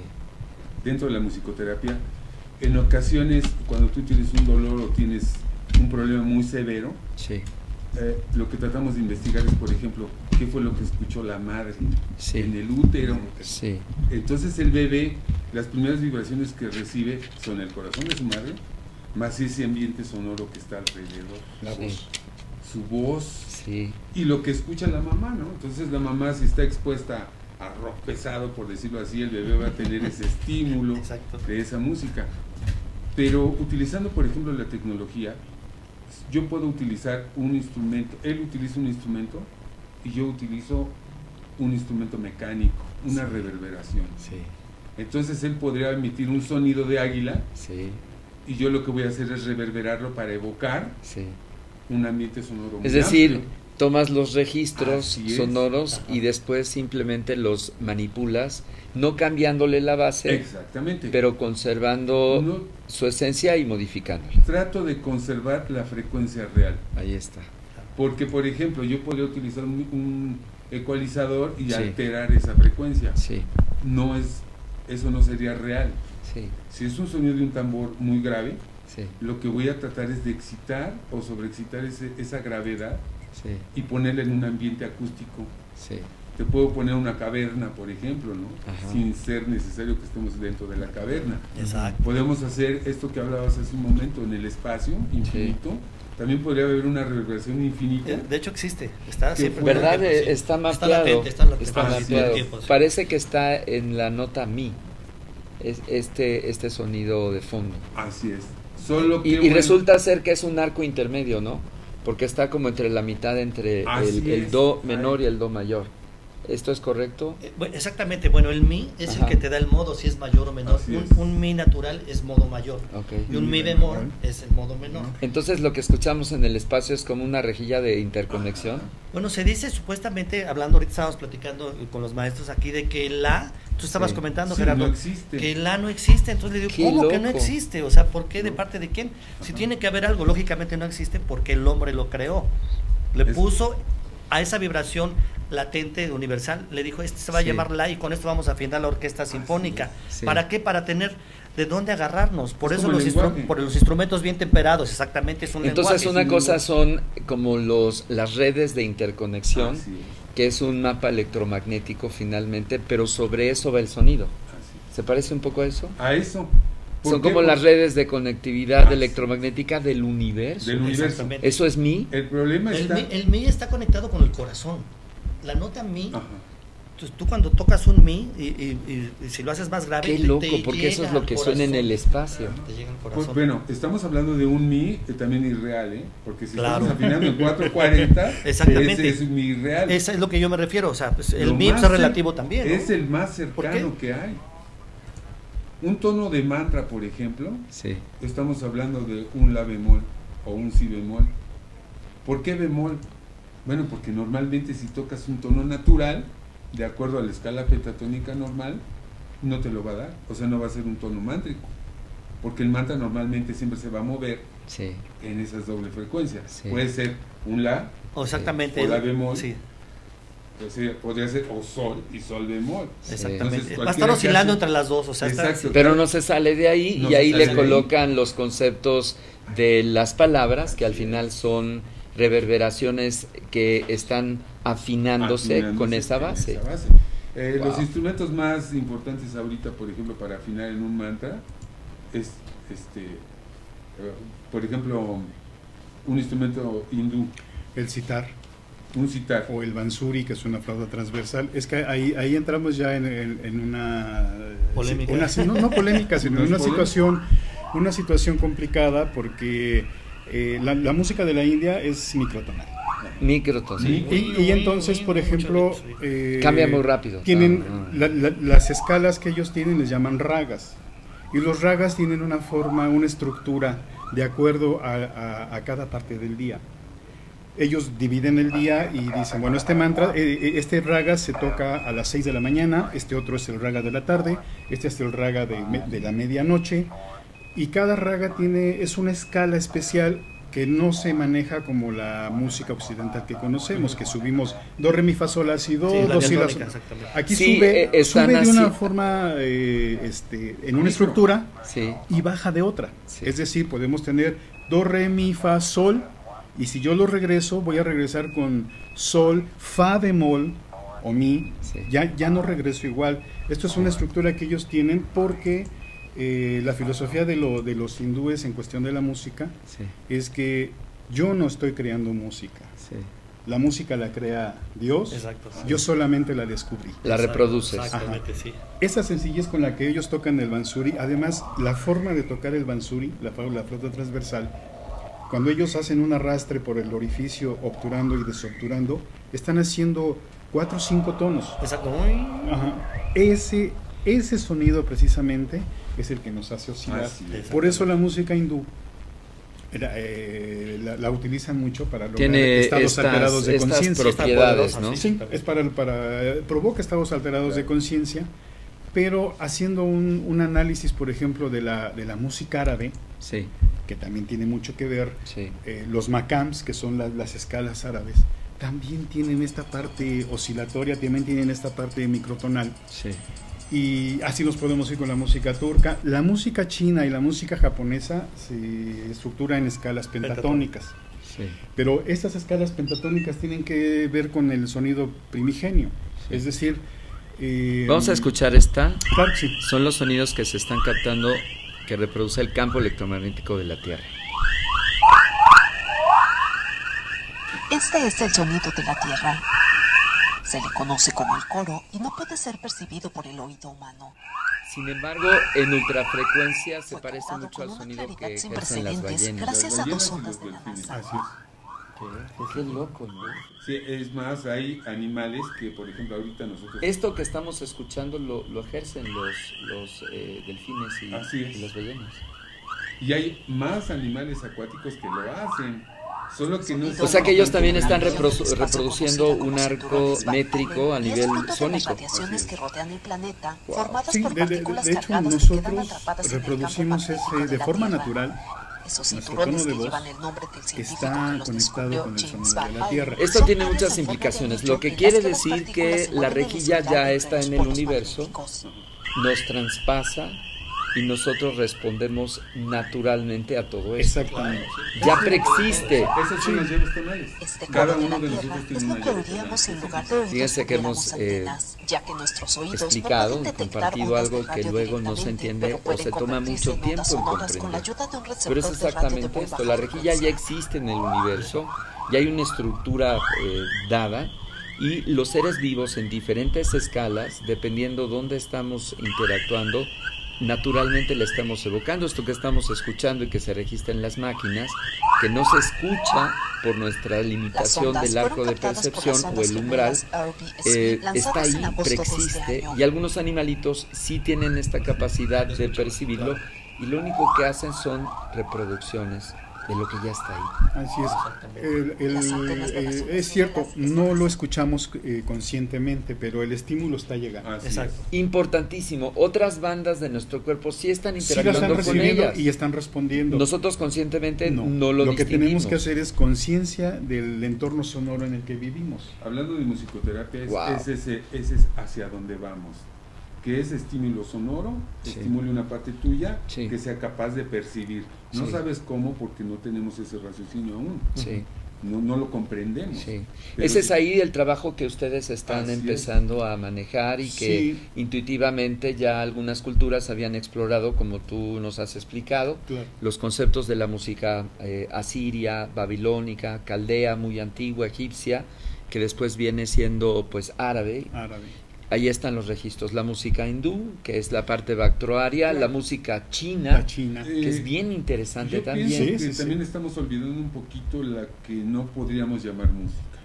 [SPEAKER 4] dentro de la musicoterapia, en ocasiones cuando tú tienes un dolor o tienes un problema muy severo,
[SPEAKER 1] sí,
[SPEAKER 4] lo que tratamos de investigar es, por ejemplo, qué fue lo que escuchó la madre
[SPEAKER 1] sí,
[SPEAKER 4] en el útero.
[SPEAKER 1] sí,
[SPEAKER 4] Entonces el bebé, las primeras vibraciones que recibe son el corazón de su madre, más ese ambiente sonoro que está alrededor,
[SPEAKER 3] La
[SPEAKER 1] sí,
[SPEAKER 3] voz.
[SPEAKER 4] su voz
[SPEAKER 1] sí,
[SPEAKER 4] y lo que escucha la mamá, ¿no? Entonces la mamá, si está expuesta a rock pesado, por decirlo así, el bebé va a tener ese estímulo
[SPEAKER 2] Exacto.
[SPEAKER 4] de esa música. Pero utilizando, por ejemplo, la tecnología, yo puedo utilizar un instrumento, él utiliza un instrumento y yo utilizo un instrumento mecánico, una reverberación.
[SPEAKER 1] sí,
[SPEAKER 4] Entonces él podría emitir un sonido de águila
[SPEAKER 1] sí,
[SPEAKER 4] y yo lo que voy a hacer es reverberarlo para evocar
[SPEAKER 1] sí.
[SPEAKER 4] un ambiente sonoro.
[SPEAKER 1] Es
[SPEAKER 4] muy
[SPEAKER 1] decir,
[SPEAKER 4] amplio.
[SPEAKER 1] tomas los registros
[SPEAKER 4] Así es.
[SPEAKER 1] sonoros
[SPEAKER 2] Ajá.
[SPEAKER 1] y después simplemente los manipulas, no cambiándole la base,
[SPEAKER 4] Exactamente.
[SPEAKER 1] pero conservando
[SPEAKER 4] No
[SPEAKER 1] su esencia y modificándola.
[SPEAKER 4] trato de conservar la frecuencia real.
[SPEAKER 1] Ahí está.
[SPEAKER 4] Porque, por ejemplo, yo podría utilizar un ecualizador y
[SPEAKER 1] Sí.
[SPEAKER 4] alterar esa frecuencia.
[SPEAKER 1] Sí,
[SPEAKER 4] Eso no sería real.
[SPEAKER 1] sí,
[SPEAKER 4] Si es un sonido de un tambor muy grave,
[SPEAKER 1] sí,
[SPEAKER 4] lo que voy a tratar es de excitar o sobreexcitar esa gravedad
[SPEAKER 1] sí,
[SPEAKER 4] y ponerla en un ambiente acústico.
[SPEAKER 1] sí,
[SPEAKER 4] Te puedo poner una caverna, por ejemplo, ¿no?
[SPEAKER 1] Ajá.
[SPEAKER 4] Sin ser necesario que estemos dentro de la caverna.
[SPEAKER 2] Exacto.
[SPEAKER 4] Podemos hacer esto que hablabas hace un momento en el espacio infinito. También podría haber una reverberación infinita.
[SPEAKER 2] De hecho existe, está
[SPEAKER 4] ¿Qué
[SPEAKER 2] siempre.
[SPEAKER 4] fue?
[SPEAKER 1] ¿Verdad?
[SPEAKER 2] Sí.
[SPEAKER 1] Está
[SPEAKER 2] Está
[SPEAKER 1] mapeado.
[SPEAKER 2] latente, está latente.
[SPEAKER 1] Está
[SPEAKER 4] Ah, sí,
[SPEAKER 1] mapeado.
[SPEAKER 2] todo el tiempo, sí.
[SPEAKER 1] Parece que está en la nota mi. Es este sonido de fondo.
[SPEAKER 4] Así es. Solo que
[SPEAKER 1] Y
[SPEAKER 4] bueno,
[SPEAKER 1] resulta ser que es un arco intermedio, ¿no? Porque está como entre la mitad entre
[SPEAKER 4] Así
[SPEAKER 1] el
[SPEAKER 4] es.
[SPEAKER 1] do menor
[SPEAKER 4] Ahí.
[SPEAKER 1] y el do mayor. ¿Esto es correcto?
[SPEAKER 2] Bueno, exactamente, bueno, el mi es
[SPEAKER 1] Ajá.
[SPEAKER 2] el que te da el modo, si es mayor o menor.
[SPEAKER 4] Así es.
[SPEAKER 2] Un mi natural es modo mayor.
[SPEAKER 1] Ok.
[SPEAKER 2] Y un
[SPEAKER 3] Mi
[SPEAKER 2] mi
[SPEAKER 3] bemol.
[SPEAKER 2] bemol es el modo menor.
[SPEAKER 1] Entonces lo que escuchamos en el espacio es como una rejilla de interconexión.
[SPEAKER 2] Bueno, se dice supuestamente, hablando ahorita estábamos platicando con los maestros aquí de que el la, tú estabas
[SPEAKER 1] Sí.
[SPEAKER 2] comentando,
[SPEAKER 4] sí,
[SPEAKER 2] Gerardo,
[SPEAKER 4] no existe.
[SPEAKER 2] que el la no existe, entonces le digo,
[SPEAKER 1] Qué
[SPEAKER 2] ¿cómo que no
[SPEAKER 1] loco.
[SPEAKER 2] existe? O sea, ¿por qué? ¿De
[SPEAKER 4] No.
[SPEAKER 2] parte de quién? Si
[SPEAKER 4] Ajá.
[SPEAKER 2] tiene que haber algo, lógicamente no existe porque el hombre lo creó. Le
[SPEAKER 4] Es-
[SPEAKER 2] puso a esa vibración latente, universal, le dijo, este se va a
[SPEAKER 1] Sí.
[SPEAKER 2] llamar la y con esto vamos a afinar la orquesta sinfónica.
[SPEAKER 1] Sí.
[SPEAKER 2] ¿Para qué? Para tener de dónde agarrarnos. Por
[SPEAKER 4] Es
[SPEAKER 2] eso
[SPEAKER 4] como el lenguaje.
[SPEAKER 2] por los instrumentos bien temperados, exactamente, es un
[SPEAKER 1] Entonces
[SPEAKER 2] lenguaje.
[SPEAKER 1] una cosa son como las redes de interconexión,
[SPEAKER 4] Así es,
[SPEAKER 1] que es un mapa electromagnético finalmente, pero sobre eso va el sonido.
[SPEAKER 4] así
[SPEAKER 1] ¿Se parece un poco a eso?
[SPEAKER 4] es. A eso. ¿Por
[SPEAKER 1] Son
[SPEAKER 4] qué?
[SPEAKER 1] como las
[SPEAKER 4] Porque
[SPEAKER 1] redes de conectividad
[SPEAKER 4] Ah,
[SPEAKER 1] electromagnética del universo.
[SPEAKER 4] del universo.
[SPEAKER 2] Exactamente.
[SPEAKER 1] ¿Eso es mi?
[SPEAKER 4] El problema está...
[SPEAKER 2] El mi está conectado con el corazón. La nota mi,
[SPEAKER 4] Ajá.
[SPEAKER 2] tú cuando tocas un mi y si lo haces más grave,
[SPEAKER 1] Qué
[SPEAKER 2] te
[SPEAKER 1] loco,
[SPEAKER 2] llega
[SPEAKER 1] porque eso es
[SPEAKER 2] al
[SPEAKER 1] lo que suena en
[SPEAKER 2] corazón.
[SPEAKER 1] el espacio.
[SPEAKER 2] Te llega al
[SPEAKER 4] Pues,
[SPEAKER 2] corazón.
[SPEAKER 4] bueno, estamos hablando de un mi también irreal, ¿eh? Porque si
[SPEAKER 2] Claro.
[SPEAKER 4] estamos afinando en 440,
[SPEAKER 2] Exactamente.
[SPEAKER 4] ese es mi irreal.
[SPEAKER 2] Esa es lo que yo me refiero, o sea, pues, el
[SPEAKER 4] Lo
[SPEAKER 2] mi pues,
[SPEAKER 4] más
[SPEAKER 2] es relativo también. ¿no?
[SPEAKER 4] Es el más
[SPEAKER 2] ¿Por
[SPEAKER 4] cercano que hay. Un tono de mantra, por ejemplo,
[SPEAKER 1] Sí,
[SPEAKER 4] estamos hablando de un la bemol o un si bemol. ¿Por qué bemol? Bueno, porque normalmente si tocas un tono natural, de acuerdo a la escala pentatónica normal, no te lo va a dar. O sea, no va a ser un tono mántrico. Porque el mantra normalmente siempre se va a mover
[SPEAKER 1] sí,
[SPEAKER 4] en esas doble frecuencias.
[SPEAKER 1] Sí.
[SPEAKER 4] Puede ser un la,
[SPEAKER 2] O exactamente.
[SPEAKER 4] O la bemol.
[SPEAKER 2] Sí,
[SPEAKER 4] podría ser o sol y sol bemol.
[SPEAKER 2] exactamente.
[SPEAKER 4] Entonces,
[SPEAKER 2] Va a estar
[SPEAKER 4] cualquiera que
[SPEAKER 2] oscilando
[SPEAKER 4] hace-
[SPEAKER 2] entre las dos, o sea, está-
[SPEAKER 4] Exacto.
[SPEAKER 1] pero no se sale de ahí
[SPEAKER 4] No
[SPEAKER 1] y
[SPEAKER 4] se
[SPEAKER 1] ahí
[SPEAKER 4] sale
[SPEAKER 1] le
[SPEAKER 4] de
[SPEAKER 1] colocan los conceptos de las palabras que al final son reverberaciones que están afinándose con esa base.
[SPEAKER 4] Los
[SPEAKER 1] Wow.
[SPEAKER 4] instrumentos más importantes ahorita, por ejemplo, para afinar en un mantra, es por ejemplo, un instrumento hindú,
[SPEAKER 3] El sitar
[SPEAKER 4] un sitar.
[SPEAKER 3] o el bansuri, que es una flauta transversal. Es que ahí entramos ya en una
[SPEAKER 2] Polémica.
[SPEAKER 3] no polémica, sino
[SPEAKER 4] ¿No
[SPEAKER 3] en
[SPEAKER 4] es
[SPEAKER 3] una situación complicada, porque la música de la India es microtonal.
[SPEAKER 1] Microtos.
[SPEAKER 4] Sí.
[SPEAKER 3] Y entonces, por ejemplo,
[SPEAKER 1] Cambia muy rápido.
[SPEAKER 3] tienen
[SPEAKER 1] Ah.
[SPEAKER 3] las escalas que ellos tienen les llaman ragas, y los ragas tienen una forma, una estructura de acuerdo a cada parte del día. Ellos dividen el día y dicen, bueno, este mantra, este raga se toca a las 6 de la mañana, este otro es el raga de la tarde, este es el raga de la medianoche, y cada raga es una escala especial que no se maneja como la música occidental que conocemos, que subimos do, re, mi, fa, sol, la, si, do,
[SPEAKER 2] Sí, la
[SPEAKER 3] do, si, la,
[SPEAKER 2] diatónica,
[SPEAKER 3] sol.
[SPEAKER 2] exactamente.
[SPEAKER 3] Aquí
[SPEAKER 1] Sí,
[SPEAKER 3] sube de una
[SPEAKER 1] así.
[SPEAKER 3] forma, en una estructura,
[SPEAKER 1] Sí,
[SPEAKER 3] y baja de otra.
[SPEAKER 1] Sí.
[SPEAKER 3] Es decir, podemos tener do, re, mi, fa, sol, y si yo lo regreso, voy a regresar con sol, fa bemol o mi,
[SPEAKER 1] Sí.
[SPEAKER 3] ya no regreso igual. Esto es una estructura que ellos tienen porque la filosofía de los hindúes en cuestión de la música
[SPEAKER 1] sí,
[SPEAKER 3] es que yo no estoy creando música.
[SPEAKER 1] sí.
[SPEAKER 3] La música la crea Dios,
[SPEAKER 2] Exacto, sí.
[SPEAKER 3] yo solamente la descubrí.
[SPEAKER 1] La
[SPEAKER 2] Exacto,
[SPEAKER 1] reproduces.
[SPEAKER 2] Exactamente, sí.
[SPEAKER 3] Esa sencillez con la que ellos tocan el bansuri, además la forma de tocar el bansuri, la flauta transversal, cuando ellos hacen un arrastre por el orificio obturando y desobturando, están haciendo 4 o 5 tonos.
[SPEAKER 2] Exacto.
[SPEAKER 3] Ajá. Ese sonido precisamente es el que nos hace oscilar.
[SPEAKER 4] Así es.
[SPEAKER 3] Por eso la música hindú la utilizan mucho para lograr
[SPEAKER 1] Tiene
[SPEAKER 3] estados alterados de
[SPEAKER 1] estas
[SPEAKER 3] conciencia.
[SPEAKER 1] propiedades, ¿no?
[SPEAKER 3] Sí, es provoca estados alterados de conciencia, pero haciendo un análisis, por ejemplo, de la música árabe,
[SPEAKER 1] Sí,
[SPEAKER 3] que también tiene mucho que ver,
[SPEAKER 1] sí.
[SPEAKER 3] los makams, que son las escalas árabes, también tienen esta parte oscilatoria, también tienen esta parte microtonal,
[SPEAKER 1] Sí,
[SPEAKER 3] y así nos podemos ir con la música turca. La música china y la música japonesa se estructura en escalas pentatónicas.
[SPEAKER 1] sí.
[SPEAKER 3] Pero estas escalas pentatónicas tienen que ver con el sonido primigenio.
[SPEAKER 1] Sí.
[SPEAKER 3] Es decir...
[SPEAKER 1] Vamos a escuchar esta.
[SPEAKER 3] Claro que sí.
[SPEAKER 1] Son los sonidos que se están captando que reproduce el campo electromagnético de la Tierra.
[SPEAKER 5] Este es el sonido de la Tierra. Se le conoce como el coro y no puede ser percibido por el oído humano.
[SPEAKER 1] Sin embargo, en ultrafrecuencia se
[SPEAKER 5] Fue
[SPEAKER 1] parece
[SPEAKER 5] captado
[SPEAKER 1] mucho al
[SPEAKER 5] con una
[SPEAKER 1] sonido que
[SPEAKER 5] claridad sin
[SPEAKER 1] ejercen las
[SPEAKER 5] precedentes
[SPEAKER 1] ballenas.
[SPEAKER 5] gracias a
[SPEAKER 4] Las
[SPEAKER 5] dos
[SPEAKER 4] ballenas y
[SPEAKER 5] ondas
[SPEAKER 4] los
[SPEAKER 5] de la
[SPEAKER 4] delfines.
[SPEAKER 5] NASA.
[SPEAKER 3] Así es.
[SPEAKER 1] Qué loco, ¿no?
[SPEAKER 4] Sí, es más, hay animales que, por ejemplo, ahorita nosotros...
[SPEAKER 1] Esto que estamos escuchando lo ejercen los delfines
[SPEAKER 4] Así es.
[SPEAKER 1] y las ballenas.
[SPEAKER 4] Y hay más animales acuáticos que lo hacen. Solo que no...
[SPEAKER 1] O sea que ellos también están reproduciendo un arco métrico a
[SPEAKER 5] Y es
[SPEAKER 1] nivel
[SPEAKER 5] fruto de las
[SPEAKER 1] sónico.
[SPEAKER 5] radiaciones que rodean el planeta,
[SPEAKER 1] Wow.
[SPEAKER 5] formadas
[SPEAKER 3] Sí,
[SPEAKER 5] por
[SPEAKER 3] de
[SPEAKER 5] partículas
[SPEAKER 3] hecho
[SPEAKER 5] cargadas que quedan
[SPEAKER 3] nosotros
[SPEAKER 5] atrapadas en el campo
[SPEAKER 3] reproducimos
[SPEAKER 5] magnético
[SPEAKER 3] ese de
[SPEAKER 5] la
[SPEAKER 3] forma
[SPEAKER 5] Tierra.
[SPEAKER 3] natural.
[SPEAKER 5] Esos
[SPEAKER 3] Nuestro
[SPEAKER 5] cinturones
[SPEAKER 3] tono de
[SPEAKER 5] que
[SPEAKER 3] voz
[SPEAKER 5] llevan el nombre del científico
[SPEAKER 3] está
[SPEAKER 5] que los
[SPEAKER 3] conectado
[SPEAKER 5] descubrió,
[SPEAKER 3] con el
[SPEAKER 5] James
[SPEAKER 3] sonido de la
[SPEAKER 5] Van
[SPEAKER 3] Tierra.
[SPEAKER 5] Allen.
[SPEAKER 1] Esto
[SPEAKER 5] Son
[SPEAKER 1] tiene
[SPEAKER 5] padres
[SPEAKER 1] muchas
[SPEAKER 5] en forma de
[SPEAKER 1] implicaciones,
[SPEAKER 5] anillo
[SPEAKER 1] lo que
[SPEAKER 5] en
[SPEAKER 1] quiere
[SPEAKER 5] las las
[SPEAKER 1] decir
[SPEAKER 5] partículas
[SPEAKER 1] que
[SPEAKER 5] se
[SPEAKER 1] la
[SPEAKER 5] mueven
[SPEAKER 1] rejilla
[SPEAKER 5] en
[SPEAKER 1] ya
[SPEAKER 5] espiral
[SPEAKER 1] está
[SPEAKER 5] entre
[SPEAKER 1] en
[SPEAKER 5] los
[SPEAKER 1] el
[SPEAKER 5] polos
[SPEAKER 1] universo,
[SPEAKER 5] magnéticos.
[SPEAKER 1] nos traspasa y nosotros respondemos naturalmente a todo esto.
[SPEAKER 3] Exactamente.
[SPEAKER 1] Ya preexiste.
[SPEAKER 4] Esas son las llaves tonales.
[SPEAKER 5] Este
[SPEAKER 4] Cada
[SPEAKER 5] coro de
[SPEAKER 4] uno
[SPEAKER 5] la
[SPEAKER 4] de
[SPEAKER 5] Tierra
[SPEAKER 4] nosotros
[SPEAKER 5] es
[SPEAKER 4] tiene
[SPEAKER 5] lo
[SPEAKER 4] una
[SPEAKER 5] que
[SPEAKER 4] llave
[SPEAKER 5] oiríamos
[SPEAKER 4] tonal.
[SPEAKER 5] en lugar de oídos
[SPEAKER 1] Fíjense
[SPEAKER 5] si
[SPEAKER 1] que
[SPEAKER 5] tuviéramos
[SPEAKER 1] hemos,
[SPEAKER 5] antenas, ya que nuestros oídos no
[SPEAKER 1] explicado,
[SPEAKER 5] pueden detectar
[SPEAKER 1] compartido
[SPEAKER 5] ondas de
[SPEAKER 1] algo que
[SPEAKER 5] radio
[SPEAKER 1] luego no se
[SPEAKER 5] directamente,
[SPEAKER 1] entiende
[SPEAKER 5] pero
[SPEAKER 1] o
[SPEAKER 5] pueden
[SPEAKER 1] se toma
[SPEAKER 5] convertirse
[SPEAKER 1] mucho
[SPEAKER 5] en
[SPEAKER 1] tiempo
[SPEAKER 5] ondas
[SPEAKER 1] en
[SPEAKER 5] sonoras con la
[SPEAKER 1] comprender.
[SPEAKER 5] ayuda de un receptor
[SPEAKER 1] Pero es
[SPEAKER 5] de radio de
[SPEAKER 1] exactamente
[SPEAKER 5] muy
[SPEAKER 1] esto,
[SPEAKER 5] baja
[SPEAKER 1] la rejilla ya
[SPEAKER 5] frecuencia.
[SPEAKER 1] existe en el universo, ya hay una estructura dada y los seres vivos en diferentes escalas, dependiendo dónde estamos interactuando, naturalmente le estamos evocando. Esto que estamos escuchando y que se registra en las máquinas, que no se escucha por nuestra
[SPEAKER 5] Las
[SPEAKER 1] limitación
[SPEAKER 5] ondas
[SPEAKER 1] del arco
[SPEAKER 5] fueron
[SPEAKER 1] de
[SPEAKER 5] captadas por
[SPEAKER 1] percepción
[SPEAKER 5] las
[SPEAKER 1] o
[SPEAKER 5] ondas
[SPEAKER 1] el umbral,
[SPEAKER 5] gemelas RBSB,
[SPEAKER 1] está
[SPEAKER 5] lanzadas
[SPEAKER 1] ahí,
[SPEAKER 5] en agosto de este
[SPEAKER 1] preexiste,
[SPEAKER 5] año.
[SPEAKER 1] y algunos animalitos sí tienen esta capacidad de percibirlo y lo único que hacen son reproducciones de lo que ya está ahí.
[SPEAKER 3] Así es.
[SPEAKER 5] Las antenas de las
[SPEAKER 3] Es cierto,
[SPEAKER 5] ondas
[SPEAKER 3] no lo escuchamos conscientemente, pero el estímulo está llegando.
[SPEAKER 4] Así
[SPEAKER 2] Exacto.
[SPEAKER 1] Importantísimo, otras bandas de nuestro cuerpo sí están
[SPEAKER 3] Sí la están
[SPEAKER 1] interactuando con
[SPEAKER 3] recibiendo
[SPEAKER 1] ellas.
[SPEAKER 3] y están respondiendo.
[SPEAKER 1] Nosotros conscientemente no lo
[SPEAKER 3] que tenemos
[SPEAKER 1] distinguimos.
[SPEAKER 3] que hacer es conciencia del entorno sonoro en el que vivimos.
[SPEAKER 4] Hablando de musicoterapia,
[SPEAKER 1] Wow.
[SPEAKER 4] ese es hacia donde vamos. Que ese estímulo sonoro
[SPEAKER 1] Sí.
[SPEAKER 4] estimule una parte tuya
[SPEAKER 1] Sí.
[SPEAKER 4] que sea capaz de percibir. No
[SPEAKER 1] Sí.
[SPEAKER 4] sabes cómo porque no tenemos ese raciocinio aún.
[SPEAKER 1] Sí,
[SPEAKER 4] No lo comprendemos.
[SPEAKER 1] sí.
[SPEAKER 4] Pero
[SPEAKER 1] Ese es
[SPEAKER 4] sí.
[SPEAKER 1] ahí el trabajo que ustedes están
[SPEAKER 4] Así es.
[SPEAKER 1] empezando a manejar y que
[SPEAKER 3] Sí.
[SPEAKER 1] intuitivamente ya algunas culturas habían explorado, como tú nos has explicado,
[SPEAKER 3] Claro.
[SPEAKER 1] los conceptos de la música asiria, babilónica, caldea, muy antigua, egipcia, que después viene siendo pues árabe.
[SPEAKER 3] Árabe.
[SPEAKER 1] Ahí están los registros, la música hindú, que es la parte bactroaria,
[SPEAKER 4] Claro.
[SPEAKER 1] la música china,
[SPEAKER 3] La China.
[SPEAKER 1] que es bien interesante
[SPEAKER 4] Yo
[SPEAKER 1] también.
[SPEAKER 4] pienso
[SPEAKER 3] Sí,
[SPEAKER 4] que
[SPEAKER 3] sí, sí.
[SPEAKER 4] también estamos olvidando un poquito la que no podríamos llamar música,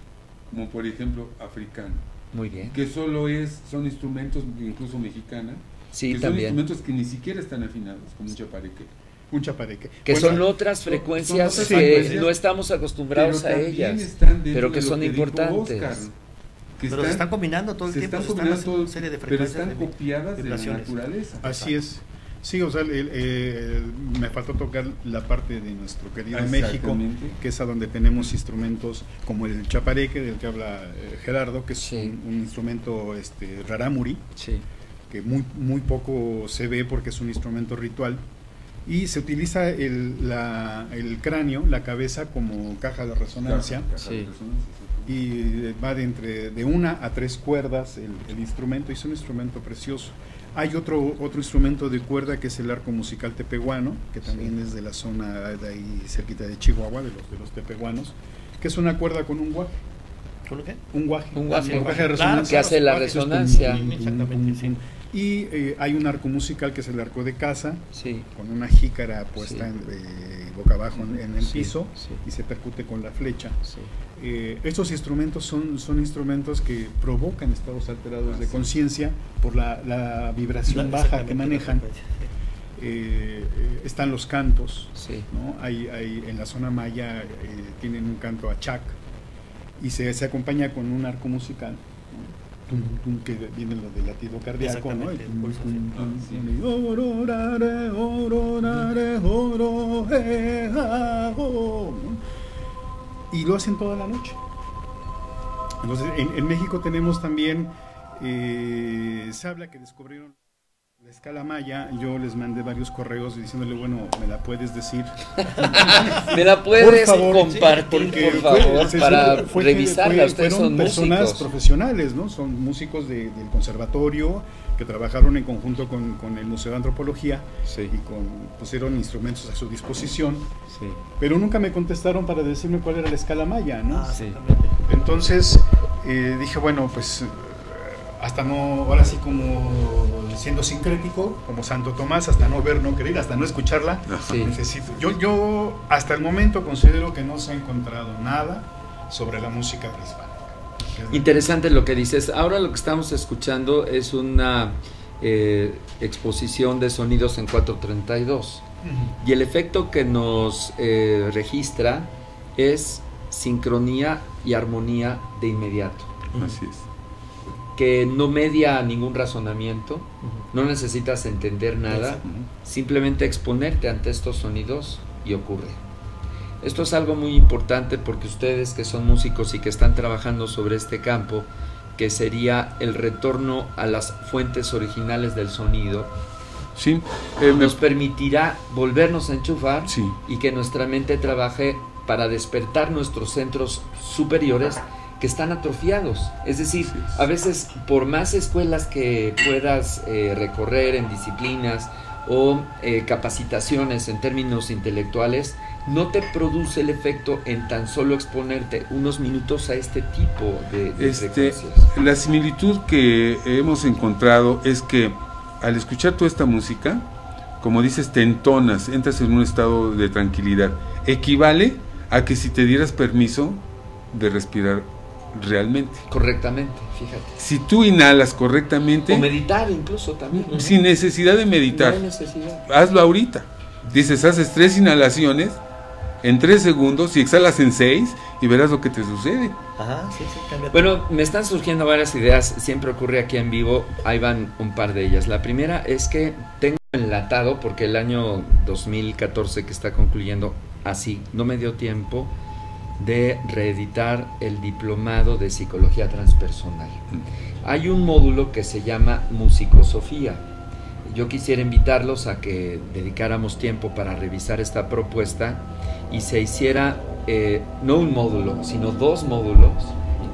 [SPEAKER 4] como por ejemplo africano,
[SPEAKER 1] Muy bien.
[SPEAKER 4] que son instrumentos incluso mexicana,
[SPEAKER 1] Sí,
[SPEAKER 4] que
[SPEAKER 1] también.
[SPEAKER 4] son instrumentos que ni siquiera están afinados, como un chapareque.
[SPEAKER 3] Un chapareque.
[SPEAKER 1] Que
[SPEAKER 3] Bueno,
[SPEAKER 1] son otras frecuencias
[SPEAKER 4] otras
[SPEAKER 1] que
[SPEAKER 4] frecuencias,
[SPEAKER 1] no estamos acostumbrados
[SPEAKER 4] pero
[SPEAKER 1] a
[SPEAKER 4] también
[SPEAKER 1] ellas,
[SPEAKER 4] están dentro
[SPEAKER 1] pero que
[SPEAKER 4] de lo
[SPEAKER 1] son
[SPEAKER 4] dijo
[SPEAKER 1] importantes.
[SPEAKER 4] Oscar, que
[SPEAKER 2] Pero se están combinando todo el
[SPEAKER 4] se
[SPEAKER 2] tiempo,
[SPEAKER 4] están
[SPEAKER 2] se están
[SPEAKER 4] combinando
[SPEAKER 2] haciendo
[SPEAKER 4] todo,
[SPEAKER 2] una serie de
[SPEAKER 4] pero
[SPEAKER 2] frecuencias
[SPEAKER 4] están
[SPEAKER 2] de
[SPEAKER 4] copiadas de la
[SPEAKER 2] vibraciones.
[SPEAKER 4] naturaleza.
[SPEAKER 3] Así es. Sí, o sea, me faltó tocar la parte de nuestro querido México, que es a donde tenemos instrumentos como el chapareque, del que habla Gerardo, que es un instrumento rarámuri, que muy poco se ve porque es un instrumento ritual, y se utiliza el cráneo, la cabeza, como caja de resonancia, y va de 1 a 3 cuerdas el instrumento, y es un instrumento precioso. Hay otro instrumento de cuerda que es el arco musical tepehuano, que también es de la zona de ahí cerquita de Chihuahua, de los tepehuanos, que es una cuerda con un guaje.
[SPEAKER 2] ¿Con qué?
[SPEAKER 3] Un guaje.
[SPEAKER 1] Un guaje
[SPEAKER 3] de resonancia.
[SPEAKER 1] Que hace la resonancia.
[SPEAKER 2] Exactamente, sí.
[SPEAKER 3] Y hay un arco musical que es el arco de caza,
[SPEAKER 1] sí,
[SPEAKER 3] con una jícara puesta boca abajo en el piso, y se percute con la flecha. Estos instrumentos son instrumentos que provocan estados alterados de conciencia por la vibración baja que manejan. Están los cantos, ¿no? Hay en la zona maya tienen un canto achac, y se acompaña con un arco musical, ¿no? Que viene lo del latido cardíaco, ¿no? Y lo hacen toda la noche. Entonces, en México tenemos también, se habla que descubrieron la escala maya. Yo les mandé varios correos diciéndole, bueno, ¿me la puedes decir?
[SPEAKER 1] ¿Me la puedes compartir,
[SPEAKER 3] porque
[SPEAKER 1] por favor, para revisarla? Ustedes
[SPEAKER 3] fueron
[SPEAKER 1] son
[SPEAKER 3] personas
[SPEAKER 1] músicos
[SPEAKER 3] profesionales, ¿no? Son músicos del conservatorio que trabajaron en conjunto con el Museo de Antropología, y pusieron instrumentos a su disposición, pero nunca me contestaron para decirme cuál era la escala maya, ¿no? Entonces dije, bueno, pues hasta no, ahora sí, como siendo sincrético, como Santo Tomás, hasta no ver, no creer, hasta no escucharla, necesito. Yo hasta el momento considero que no se ha encontrado nada sobre la música prehispánica.
[SPEAKER 1] Interesante lo que dices. Ahora lo que estamos escuchando es una exposición de sonidos en 432, y el efecto que nos registra es sincronía y armonía de inmediato.
[SPEAKER 4] Así es.
[SPEAKER 1] Que no media ningún razonamiento, no necesitas entender nada, simplemente exponerte ante estos sonidos y ocurre. Esto es algo muy importante porque ustedes, que son músicos y que están trabajando sobre este campo, que sería el retorno a las fuentes originales del sonido, nos permitirá volvernos a enchufar y que nuestra mente trabaje para despertar nuestros centros superiores que están atrofiados. Es decir, a veces, por más escuelas que puedas recorrer en disciplinas o capacitaciones en términos intelectuales, no te produce el efecto en tan solo exponerte unos minutos a este tipo de frecuencias.
[SPEAKER 4] La similitud que hemos encontrado es que al escuchar toda esta música, como dices, te entonas, entras en un estado de tranquilidad. Equivale a que si te dieras permiso de respirar realmente.
[SPEAKER 1] Correctamente, fíjate.
[SPEAKER 4] Si tú inhalas correctamente...
[SPEAKER 1] O meditar incluso también, ¿no?
[SPEAKER 4] Sin necesidad de meditar.
[SPEAKER 1] No hay necesidad.
[SPEAKER 4] Hazlo ahorita. Dices, haces 3 inhalaciones en 3 segundos y exhalas en 6 y verás lo que te sucede.
[SPEAKER 2] Cambia.
[SPEAKER 1] Bueno, me están surgiendo varias ideas. Siempre ocurre aquí en vivo. Ahí van un par de ellas. La primera es que tengo enlatado, porque el año 2014 que está concluyendo así, no me dio tiempo de reeditar el diplomado de psicología transpersonal. Hay un módulo que se llama musicosofía. Yo quisiera invitarlos a que dedicáramos tiempo para revisar esta propuesta y se hiciera no un módulo, sino 2 módulos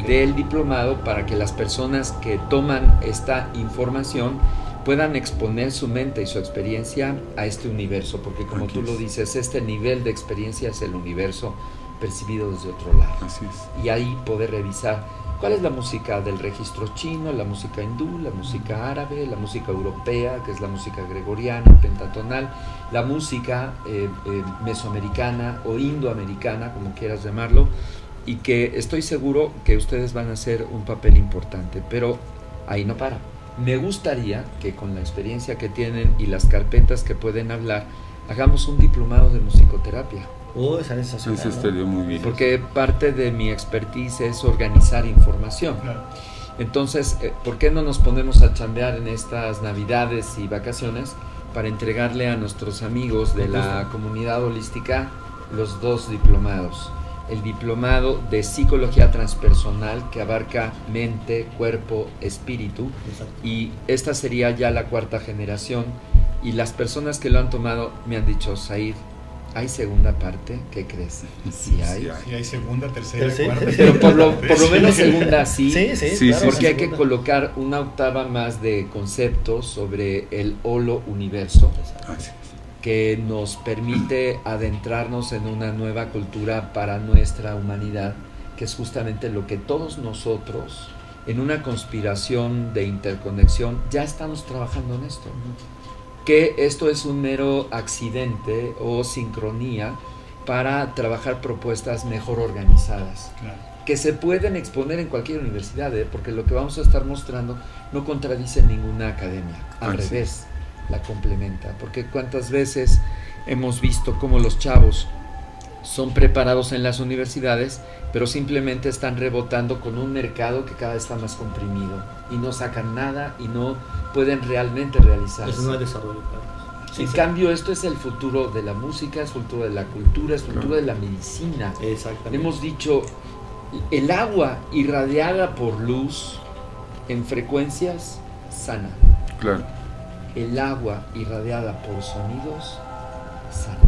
[SPEAKER 1] del diplomado, para que las personas que toman esta información puedan exponer su mente y su experiencia a este universo, porque como tú lo dices, este nivel de experiencia es el universo percibido desde otro lado.
[SPEAKER 4] Así es.
[SPEAKER 1] Y ahí poder revisar cuál es la música del registro chino, la música hindú, la música árabe, la música europea, que es la música gregoriana, pentatonal, la música mesoamericana o indoamericana, como quieras llamarlo, y que estoy seguro que ustedes van a hacer un papel importante, pero ahí no para. Me gustaría que con la experiencia que tienen y las carpetas que pueden hablar, hagamos un diplomado de musicoterapia.
[SPEAKER 2] Esa sensación.
[SPEAKER 4] Eso estaría muy bien.
[SPEAKER 1] Porque parte de mi expertise es organizar información. Entonces, ¿por qué no nos ponemos a chambear en estas navidades y vacaciones para entregarle a nuestros amigos de la comunidad holística los 2 diplomados. El diplomado de psicología transpersonal, que abarca mente, cuerpo, espíritu, y esta sería ya la 4ª generación, y las personas que lo han tomado me han dicho: Said, ¿hay segunda parte? ¿Qué crees? Sí hay.
[SPEAKER 3] Sí, hay segunda, tercera, cuarta.
[SPEAKER 1] Pero por lo menos segunda sí,
[SPEAKER 2] sí, claro,
[SPEAKER 1] porque hay que colocar una octava más de conceptos sobre el holo universo, que nos permite adentrarnos en una nueva cultura para nuestra humanidad, que es justamente lo que todos nosotros, en una conspiración de interconexión, ya estamos trabajando en esto. Que esto es un mero accidente o sincronía para trabajar propuestas mejor organizadas,
[SPEAKER 3] Claro.
[SPEAKER 1] que se pueden exponer en cualquier universidad, porque lo que vamos a estar mostrando no contradice ninguna academia, al revés, la complementa, porque cuántas veces hemos visto cómo los chavos son preparados en las universidades, pero simplemente están rebotando con un mercado que cada vez está más comprimido y no sacan nada y no pueden realmente realizarse.
[SPEAKER 2] Eso no es desarrollo, claro.
[SPEAKER 1] En cambio, esto es el futuro de la música, es el futuro de la cultura, es el futuro de la medicina.
[SPEAKER 2] Exactamente.
[SPEAKER 1] Hemos dicho, el agua irradiada por luz en frecuencias sana.
[SPEAKER 4] Claro.
[SPEAKER 1] El agua irradiada por sonidos sana.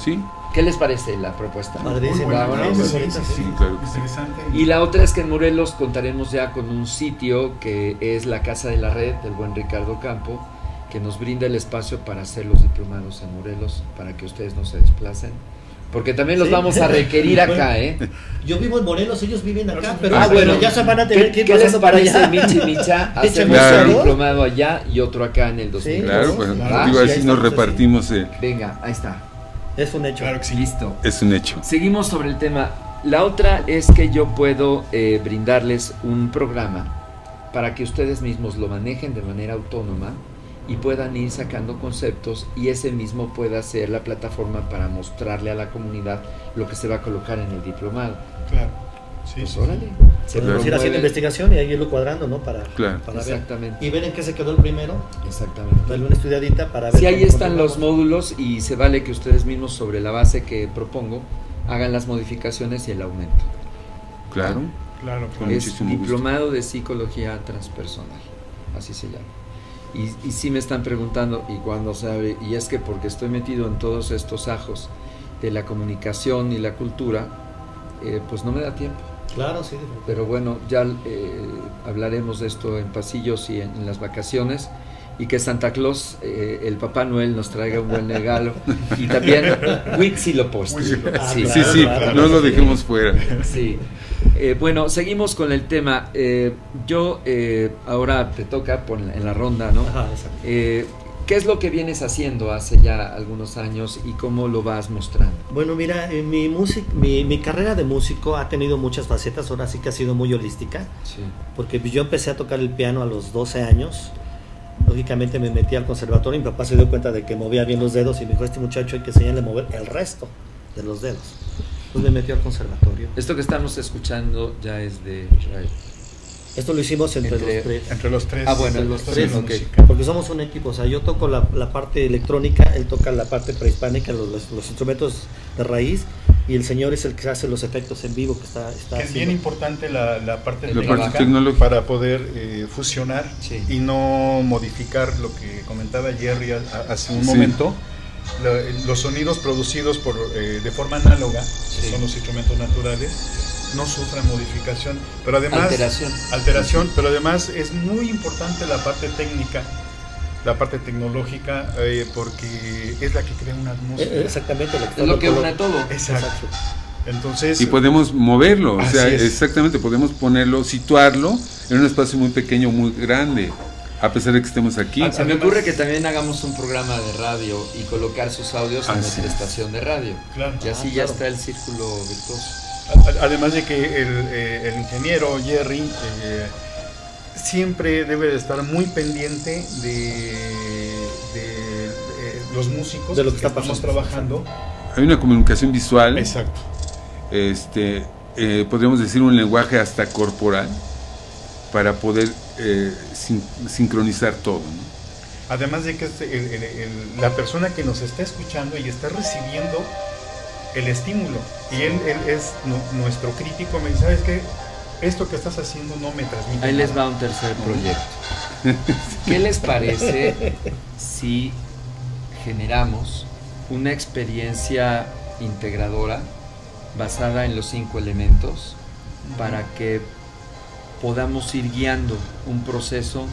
[SPEAKER 4] ¿Sí?
[SPEAKER 1] ¿Qué les parece la propuesta?
[SPEAKER 2] Padrísimo.
[SPEAKER 1] Vámonos.
[SPEAKER 4] Sí, claro que sí.
[SPEAKER 3] Interesante.
[SPEAKER 1] Y la otra es que en Morelos contaremos ya con un sitio que es la Casa de la Red del buen Ricardo Campo, que nos brinda el espacio para hacer los diplomados en Morelos, para que ustedes no se desplacen, porque también los vamos a requerir acá, ¿eh?
[SPEAKER 2] Yo vivo en Morelos, ellos viven acá, pero
[SPEAKER 1] bueno,
[SPEAKER 2] ya se van a tener que ir
[SPEAKER 1] ¿qué les
[SPEAKER 2] pasando para
[SPEAKER 1] parece,
[SPEAKER 2] allá.
[SPEAKER 1] Michi Micha? Hacemos
[SPEAKER 4] Claro.
[SPEAKER 1] un diplomado allá y otro acá en el 2000.
[SPEAKER 4] Claro, pues
[SPEAKER 3] Claro.
[SPEAKER 4] digo,
[SPEAKER 2] Sí,
[SPEAKER 4] así
[SPEAKER 2] ahí
[SPEAKER 4] nos
[SPEAKER 2] estamos,
[SPEAKER 4] repartimos.
[SPEAKER 1] Venga, ahí está.
[SPEAKER 2] Es un hecho.
[SPEAKER 3] Claro que sí.
[SPEAKER 1] Listo.
[SPEAKER 4] Es un hecho.
[SPEAKER 1] Seguimos sobre el tema. La otra es que yo puedo brindarles un programa para que ustedes mismos lo manejen de manera autónoma y puedan ir sacando conceptos, y ese mismo pueda ser la plataforma para mostrarle a la comunidad lo que se va a colocar en el diplomado.
[SPEAKER 3] Claro. Sí,
[SPEAKER 1] Pues
[SPEAKER 3] sí,
[SPEAKER 1] órale. Se
[SPEAKER 2] Podemos ir
[SPEAKER 1] promueve-
[SPEAKER 2] haciendo investigación y ahí irlo cuadrando, ¿no? Para ver.
[SPEAKER 1] Exactamente.
[SPEAKER 2] Y ver en qué se quedó el primero,
[SPEAKER 1] Exactamente.
[SPEAKER 2] darle una estudiadita para ver.
[SPEAKER 1] Sí, ahí
[SPEAKER 2] cómo
[SPEAKER 1] están los
[SPEAKER 2] continuamos.
[SPEAKER 1] módulos y se vale que ustedes mismos, sobre la base que propongo, hagan las modificaciones y el aumento.
[SPEAKER 4] Claro.
[SPEAKER 3] Claro,
[SPEAKER 4] Con
[SPEAKER 1] Es
[SPEAKER 4] muchísimo gusto.
[SPEAKER 1] diplomado de psicología transpersonal, así se llama. Y sí me están preguntando, ¿y cuándo se abre? Y es que porque estoy metido en todos estos ajos de la comunicación y la cultura, pues no me da tiempo.
[SPEAKER 2] Claro, sí.
[SPEAKER 1] Pero bueno, ya hablaremos de esto en pasillos y en las vacaciones, y que Santa Claus, el Papá Noel, nos traiga un buen regalo, y también Huitzilopochtli.
[SPEAKER 4] Sí,
[SPEAKER 2] claro,
[SPEAKER 4] sí,
[SPEAKER 2] claro,
[SPEAKER 4] no lo
[SPEAKER 2] sí.
[SPEAKER 4] dejemos fuera.
[SPEAKER 1] Sí. Bueno, seguimos con el tema. Ahora te toca en la ronda, ¿no?
[SPEAKER 2] Ajá, exacto.
[SPEAKER 1] ¿Qué es lo que vienes haciendo hace ya algunos años y cómo lo vas mostrando?
[SPEAKER 2] Bueno, mira, mi carrera de músico ha tenido muchas facetas, ahora sí que ha sido muy holística,
[SPEAKER 1] Sí.
[SPEAKER 2] porque yo empecé a tocar el piano a los 12 años, lógicamente me metí al conservatorio, mi papá se dio cuenta de que movía bien los dedos y me dijo, este muchacho hay que enseñarle a mover el resto de los dedos. Entonces me metió al conservatorio.
[SPEAKER 1] Esto que estamos escuchando ya es de Israel.
[SPEAKER 2] Esto lo hicimos entre los tres.
[SPEAKER 3] Entre los tres.
[SPEAKER 1] Ah, bueno,
[SPEAKER 2] los
[SPEAKER 1] sí,
[SPEAKER 2] tres,
[SPEAKER 1] ok.
[SPEAKER 3] música.
[SPEAKER 2] Porque somos un equipo, o sea, yo toco la parte electrónica, él toca la parte prehispánica, los instrumentos de raíz, y el señor es el que hace los efectos en vivo que está
[SPEAKER 3] Que es
[SPEAKER 2] haciendo.
[SPEAKER 3] bien importante la parte
[SPEAKER 1] La
[SPEAKER 3] técnica
[SPEAKER 4] parte tecnológica.
[SPEAKER 3] para poder fusionar
[SPEAKER 1] Sí.
[SPEAKER 3] y no modificar lo que comentaba Jerry hace un
[SPEAKER 4] Sí.
[SPEAKER 3] momento. Los sonidos producidos de forma análoga, que son los instrumentos naturales, no sufren modificación, pero además alteración, pero además es muy importante la parte técnica, la parte tecnológica, porque es la que crea una atmósfera.
[SPEAKER 2] Exactamente,
[SPEAKER 1] Es lo que une todo.
[SPEAKER 3] Exacto. Entonces,
[SPEAKER 4] Y podemos moverlo, o
[SPEAKER 3] Así
[SPEAKER 4] sea,
[SPEAKER 3] es.
[SPEAKER 4] exactamente, podemos ponerlo, situarlo en un espacio muy pequeño, muy grande, a pesar de que estemos aquí.
[SPEAKER 1] Se me ocurre que también hagamos un programa de radio y colocar sus audios en
[SPEAKER 4] Así
[SPEAKER 1] nuestra
[SPEAKER 4] es.
[SPEAKER 1] estación de radio.
[SPEAKER 3] claro.
[SPEAKER 1] Y así ya está el círculo virtuoso.
[SPEAKER 3] Además de que el ingeniero Jerry siempre debe de estar muy pendiente de los músicos
[SPEAKER 2] De lo que está
[SPEAKER 3] estamos
[SPEAKER 2] pasando.
[SPEAKER 3] trabajando.
[SPEAKER 4] Hay una comunicación visual,
[SPEAKER 3] Exacto.
[SPEAKER 4] podríamos decir un lenguaje hasta corporal, para poder sincronizar todo, ¿no?
[SPEAKER 3] Además de que es la persona que nos está escuchando y está recibiendo el estímulo. Y él es nuestro crítico. Me dice, ¿sabes qué? Esto que estás haciendo no me transmite
[SPEAKER 1] Ahí
[SPEAKER 3] nada.
[SPEAKER 1] les va un tercer proyecto. ¿Qué les parece si generamos una experiencia integradora basada en los 5 elementos para que podamos ir guiando un proceso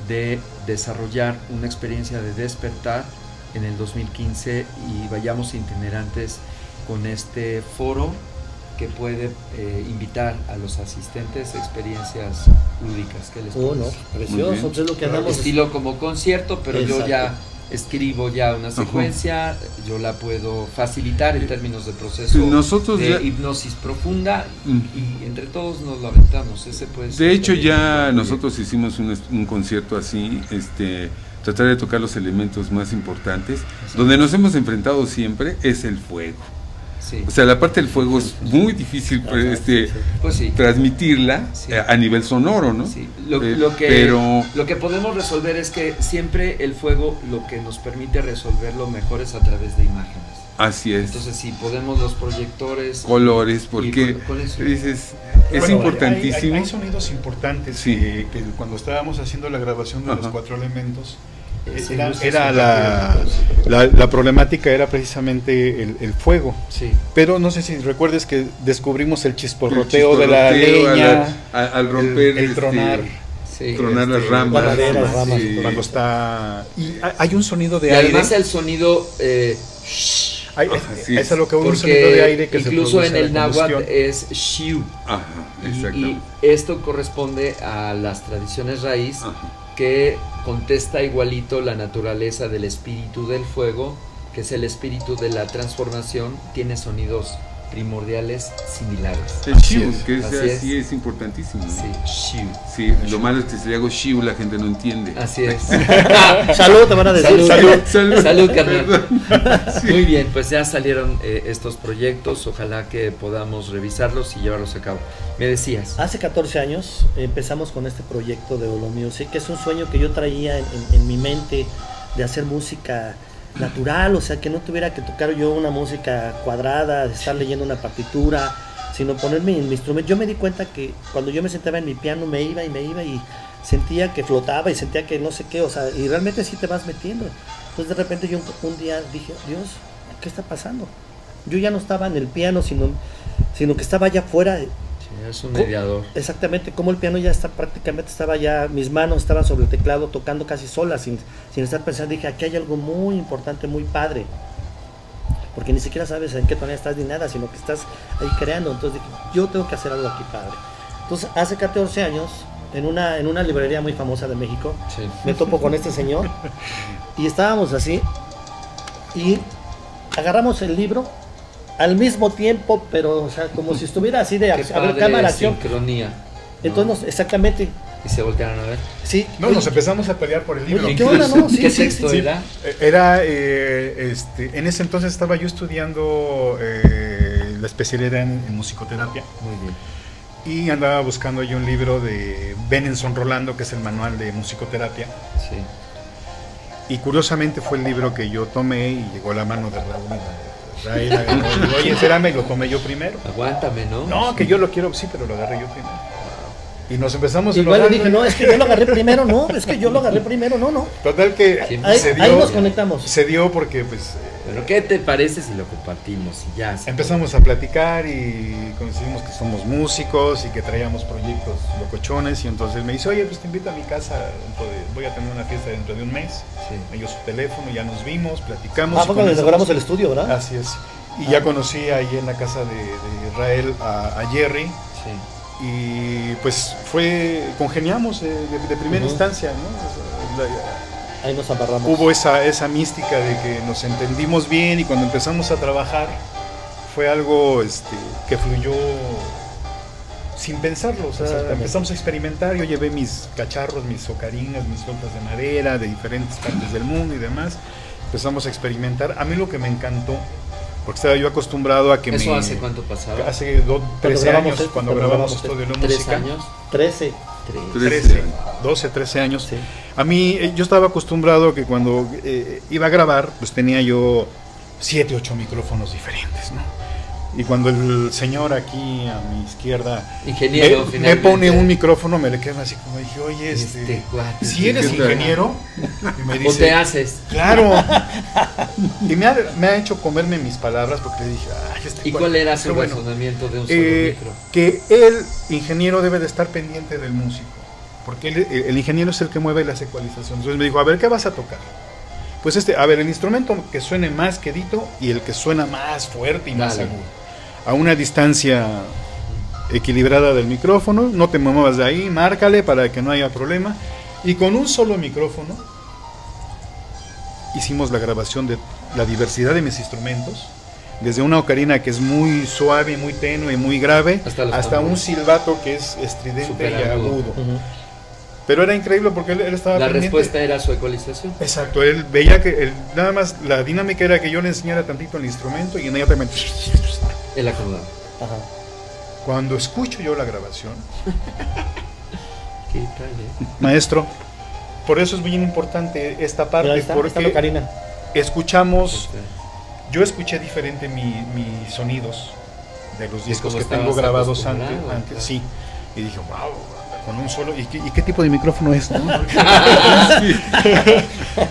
[SPEAKER 1] de desarrollar una experiencia de despertar en el 2015 y vayamos itinerantes con este foro que puede invitar a los asistentes a experiencias lúdicas? ¿Qué les parece?
[SPEAKER 2] No, precioso, es lo que andamos.
[SPEAKER 1] Estilo como concierto, pero yo
[SPEAKER 2] Exacto.
[SPEAKER 1] ya escribo ya una secuencia, yo la puedo facilitar en términos de proceso
[SPEAKER 4] Nosotros
[SPEAKER 1] de
[SPEAKER 4] ya-
[SPEAKER 1] hipnosis profunda y entre todos nos lo aventamos. Ese puede ser
[SPEAKER 4] De hecho,
[SPEAKER 1] también un
[SPEAKER 4] ya
[SPEAKER 1] buen
[SPEAKER 4] nosotros hicimos un concierto así, tratar de tocar los elementos más importantes. Donde nos hemos enfrentado siempre es el fuego.
[SPEAKER 1] proyecto.
[SPEAKER 4] O sea, la parte del fuego es muy difícil
[SPEAKER 1] Pues sí.
[SPEAKER 4] transmitirla
[SPEAKER 1] Sí.
[SPEAKER 4] a nivel sonoro, ¿no?
[SPEAKER 1] Sí,
[SPEAKER 4] Pero
[SPEAKER 1] lo que podemos resolver es que siempre el fuego lo que nos permite resolverlo mejor es a través de imágenes.
[SPEAKER 4] así es.
[SPEAKER 1] Entonces, si podemos los proyectores,
[SPEAKER 4] Colores, porque
[SPEAKER 1] con eso.
[SPEAKER 4] dices, es
[SPEAKER 3] Bueno,
[SPEAKER 4] importantísimo.
[SPEAKER 3] Hay sonidos importantes
[SPEAKER 4] Sí.
[SPEAKER 3] que cuando estábamos haciendo la grabación de
[SPEAKER 4] Ajá.
[SPEAKER 3] los 4 elementos,
[SPEAKER 1] Sí,
[SPEAKER 3] era
[SPEAKER 1] luces
[SPEAKER 3] la problemática era precisamente el fuego.
[SPEAKER 1] Sí.
[SPEAKER 3] Pero no sé si recuerdes que descubrimos el
[SPEAKER 4] El
[SPEAKER 3] chisporroteo de la
[SPEAKER 4] chisporroteo
[SPEAKER 3] leña,
[SPEAKER 4] al romper
[SPEAKER 3] el tronar.
[SPEAKER 1] Sí.
[SPEAKER 4] tronar las ramas,
[SPEAKER 2] las maderas, ramas,
[SPEAKER 4] sí.
[SPEAKER 3] Cuando está... Y hay un sonido de
[SPEAKER 1] Y
[SPEAKER 3] aire.
[SPEAKER 1] además el sonido,
[SPEAKER 3] Es a lo que hubo un sonido de
[SPEAKER 1] porque
[SPEAKER 3] aire que
[SPEAKER 1] incluso
[SPEAKER 3] se
[SPEAKER 1] en
[SPEAKER 3] produce
[SPEAKER 1] el
[SPEAKER 3] la
[SPEAKER 1] náhuatl
[SPEAKER 3] combustión.
[SPEAKER 1] es shiu.
[SPEAKER 4] Ajá, exacto.
[SPEAKER 1] Y esto corresponde a las tradiciones raíz
[SPEAKER 4] Ajá.
[SPEAKER 1] que contesta igualito la naturaleza del espíritu del fuego, que es el espíritu de la transformación, tiene sonidos primordiales similares.
[SPEAKER 4] El shiu,
[SPEAKER 3] es,
[SPEAKER 4] que es
[SPEAKER 1] así
[SPEAKER 4] así, es importantísimo.
[SPEAKER 1] Sí, shiu.
[SPEAKER 4] Sí, lo malo es que si le hago shiu la gente no entiende.
[SPEAKER 1] Así es.
[SPEAKER 2] Salud, te van a decir.
[SPEAKER 1] Salud, carnal.
[SPEAKER 4] Perdón. Sí.
[SPEAKER 1] Muy bien, pues ya salieron estos proyectos, ojalá que podamos revisarlos y llevarlos a cabo. Me decías.
[SPEAKER 2] Hace 14 años empezamos con este proyecto de Holo Music, que es un sueño que yo traía en mi mente de hacer música natural, o sea, que no tuviera que tocar yo una música cuadrada, de estar leyendo una partitura, sino ponerme en mi instrumento. Yo me di cuenta que cuando yo me sentaba en mi piano me iba y sentía que flotaba y sentía que no sé qué, o sea, y realmente sí te vas metiendo. Entonces de repente yo un día dije, Dios, ¿qué está pasando? Yo ya no estaba en el piano, sino que estaba allá afuera.
[SPEAKER 1] Sí, es un mediador.
[SPEAKER 2] Exactamente, como el piano ya está prácticamente, estaba ya, mis manos estaban sobre el teclado tocando casi solas, sin estar pensando. Dije, aquí hay algo muy importante, muy padre, porque ni siquiera sabes en qué tonalidad estás ni nada, sino que estás ahí creando. Entonces dije, yo tengo que hacer algo aquí padre. Entonces hace 14 años, en una librería muy famosa de México,
[SPEAKER 1] Sí.
[SPEAKER 2] me topo con este señor y estábamos así y agarramos el libro al mismo tiempo, pero o sea, como si estuviera así de
[SPEAKER 1] Qué
[SPEAKER 2] a ver,
[SPEAKER 1] padre
[SPEAKER 2] cámara, acción.
[SPEAKER 1] sincronía. ¿no?
[SPEAKER 2] Entonces, exactamente,
[SPEAKER 1] Y se voltearon a ver.
[SPEAKER 2] sí.
[SPEAKER 3] No, nos empezamos a pelear por el libro.
[SPEAKER 2] Oye, ¿qué onda, no? Sí,
[SPEAKER 1] ¿Qué
[SPEAKER 2] sí,
[SPEAKER 1] texto
[SPEAKER 2] sí.
[SPEAKER 1] era?
[SPEAKER 3] Era, en ese entonces estaba yo estudiando la especialidad en musicoterapia
[SPEAKER 1] Muy bien.
[SPEAKER 3] y andaba buscando yo un libro de Benenson Rolando, que es el manual de musicoterapia.
[SPEAKER 1] Sí.
[SPEAKER 3] Y curiosamente fue el libro que yo tomé y llegó a la mano de Raúl. Raúl agarró y dijo, oye, espérame, y lo tomé yo primero.
[SPEAKER 1] Aguántame, ¿no?
[SPEAKER 3] No, que yo lo quiero, sí, pero lo agarré yo primero. Y nos empezamos
[SPEAKER 2] Igual le
[SPEAKER 3] enojando.
[SPEAKER 2] dije, no, es que yo lo agarré primero, no, es que yo lo agarré primero, no.
[SPEAKER 3] Total que
[SPEAKER 2] Ahí,
[SPEAKER 3] se
[SPEAKER 2] ahí
[SPEAKER 3] dio,
[SPEAKER 2] nos conectamos.
[SPEAKER 3] se dio porque pues
[SPEAKER 1] Pero ¿qué te parece si lo compartimos? Y ya.
[SPEAKER 3] empezamos a platicar y coincidimos que somos músicos y que traíamos proyectos locochones y entonces me dice, oye, pues te invito a mi casa, voy a tener una fiesta dentro de un mes.
[SPEAKER 1] Sí.
[SPEAKER 3] Me dio su teléfono, ya nos vimos, platicamos.
[SPEAKER 2] Ah,
[SPEAKER 3] y
[SPEAKER 2] porque le
[SPEAKER 3] comenzamos-
[SPEAKER 2] decoramos el estudio, ¿verdad?
[SPEAKER 3] Así es. Y ya conocí ahí en la casa de Israel a Jerry
[SPEAKER 1] Sí.
[SPEAKER 3] y pues congeniamos de primera
[SPEAKER 2] Ujú.
[SPEAKER 3] instancia, ¿no? O sea,
[SPEAKER 2] Ahí nos amarramos.
[SPEAKER 3] hubo esa mística de que nos entendimos bien y cuando empezamos a trabajar fue algo que fluyó sin pensarlo, o sea,
[SPEAKER 2] Exactamente.
[SPEAKER 3] empezamos a experimentar, yo llevé mis cacharros, mis ocarinas, mis flautas de madera de diferentes partes del mundo y demás, empezamos a experimentar. A mí lo que me encantó, porque estaba yo acostumbrado a que
[SPEAKER 1] ¿Eso
[SPEAKER 3] me...
[SPEAKER 1] hace cuánto pasaba?
[SPEAKER 3] Hace 13
[SPEAKER 2] grabamos
[SPEAKER 3] años,
[SPEAKER 2] esto,
[SPEAKER 3] cuando
[SPEAKER 2] cuando
[SPEAKER 3] grabamos
[SPEAKER 2] grabamos
[SPEAKER 3] esto de la
[SPEAKER 1] 3
[SPEAKER 3] música.
[SPEAKER 1] años.
[SPEAKER 2] 13.
[SPEAKER 3] 13, 12, 13 años.
[SPEAKER 2] Sí.
[SPEAKER 3] A mí, yo estaba acostumbrado que cuando iba a grabar, pues tenía yo 7, 8 micrófonos diferentes, ¿no? Y cuando el señor aquí a mi izquierda
[SPEAKER 1] Ingeniero,
[SPEAKER 3] me pone un micrófono, me le quedo así como dije, oye,
[SPEAKER 1] cuate,
[SPEAKER 3] si eres
[SPEAKER 4] ¿qué tal?
[SPEAKER 3] ingeniero, y me dice,
[SPEAKER 1] o te haces.
[SPEAKER 3] claro. Y me ha hecho comerme mis palabras porque le dije, ay,
[SPEAKER 1] ¿Y cuál era su
[SPEAKER 3] pero bueno,
[SPEAKER 1] razonamiento de un solo micro?
[SPEAKER 3] que el ingeniero debe de estar pendiente del músico, porque el ingeniero es el que mueve las ecualizaciones. Entonces me dijo, a ver, ¿qué vas a tocar? Pues a ver, el instrumento que suene más quedito y el que suena más fuerte y más
[SPEAKER 1] Dale.
[SPEAKER 3] agudo. A una distancia equilibrada del micrófono, no te muevas de ahí, márcale para que no haya problema. Y con un solo micrófono hicimos la grabación de la diversidad de mis instrumentos, desde una ocarina que es muy suave, muy tenue, muy grave, hasta un silbato que es estridente
[SPEAKER 1] Súper
[SPEAKER 3] y
[SPEAKER 1] agudo.
[SPEAKER 3] agudo. Pero era increíble porque él estaba
[SPEAKER 1] La
[SPEAKER 3] pendiente.
[SPEAKER 1] respuesta era su ecualización.
[SPEAKER 3] Exacto, él veía que nada más la dinámica era que yo le enseñara tantito el instrumento y inmediatamente
[SPEAKER 1] El acomodado.
[SPEAKER 2] Ajá.
[SPEAKER 3] cuando escucho yo la grabación,
[SPEAKER 1] ¿Qué tal,
[SPEAKER 3] maestro, por eso es bien importante esta parte,
[SPEAKER 2] Mira, ahí está la
[SPEAKER 3] porque
[SPEAKER 2] ocarina.
[SPEAKER 3] escuchamos, yo escuché diferente mis sonidos de los discos
[SPEAKER 1] como
[SPEAKER 3] que tengo
[SPEAKER 1] estabas
[SPEAKER 3] grabados
[SPEAKER 1] acostumbrado,
[SPEAKER 3] antes,
[SPEAKER 1] claro.
[SPEAKER 3] sí, y dije, wow, con un solo, ¿y qué tipo de micrófono es? ¿No?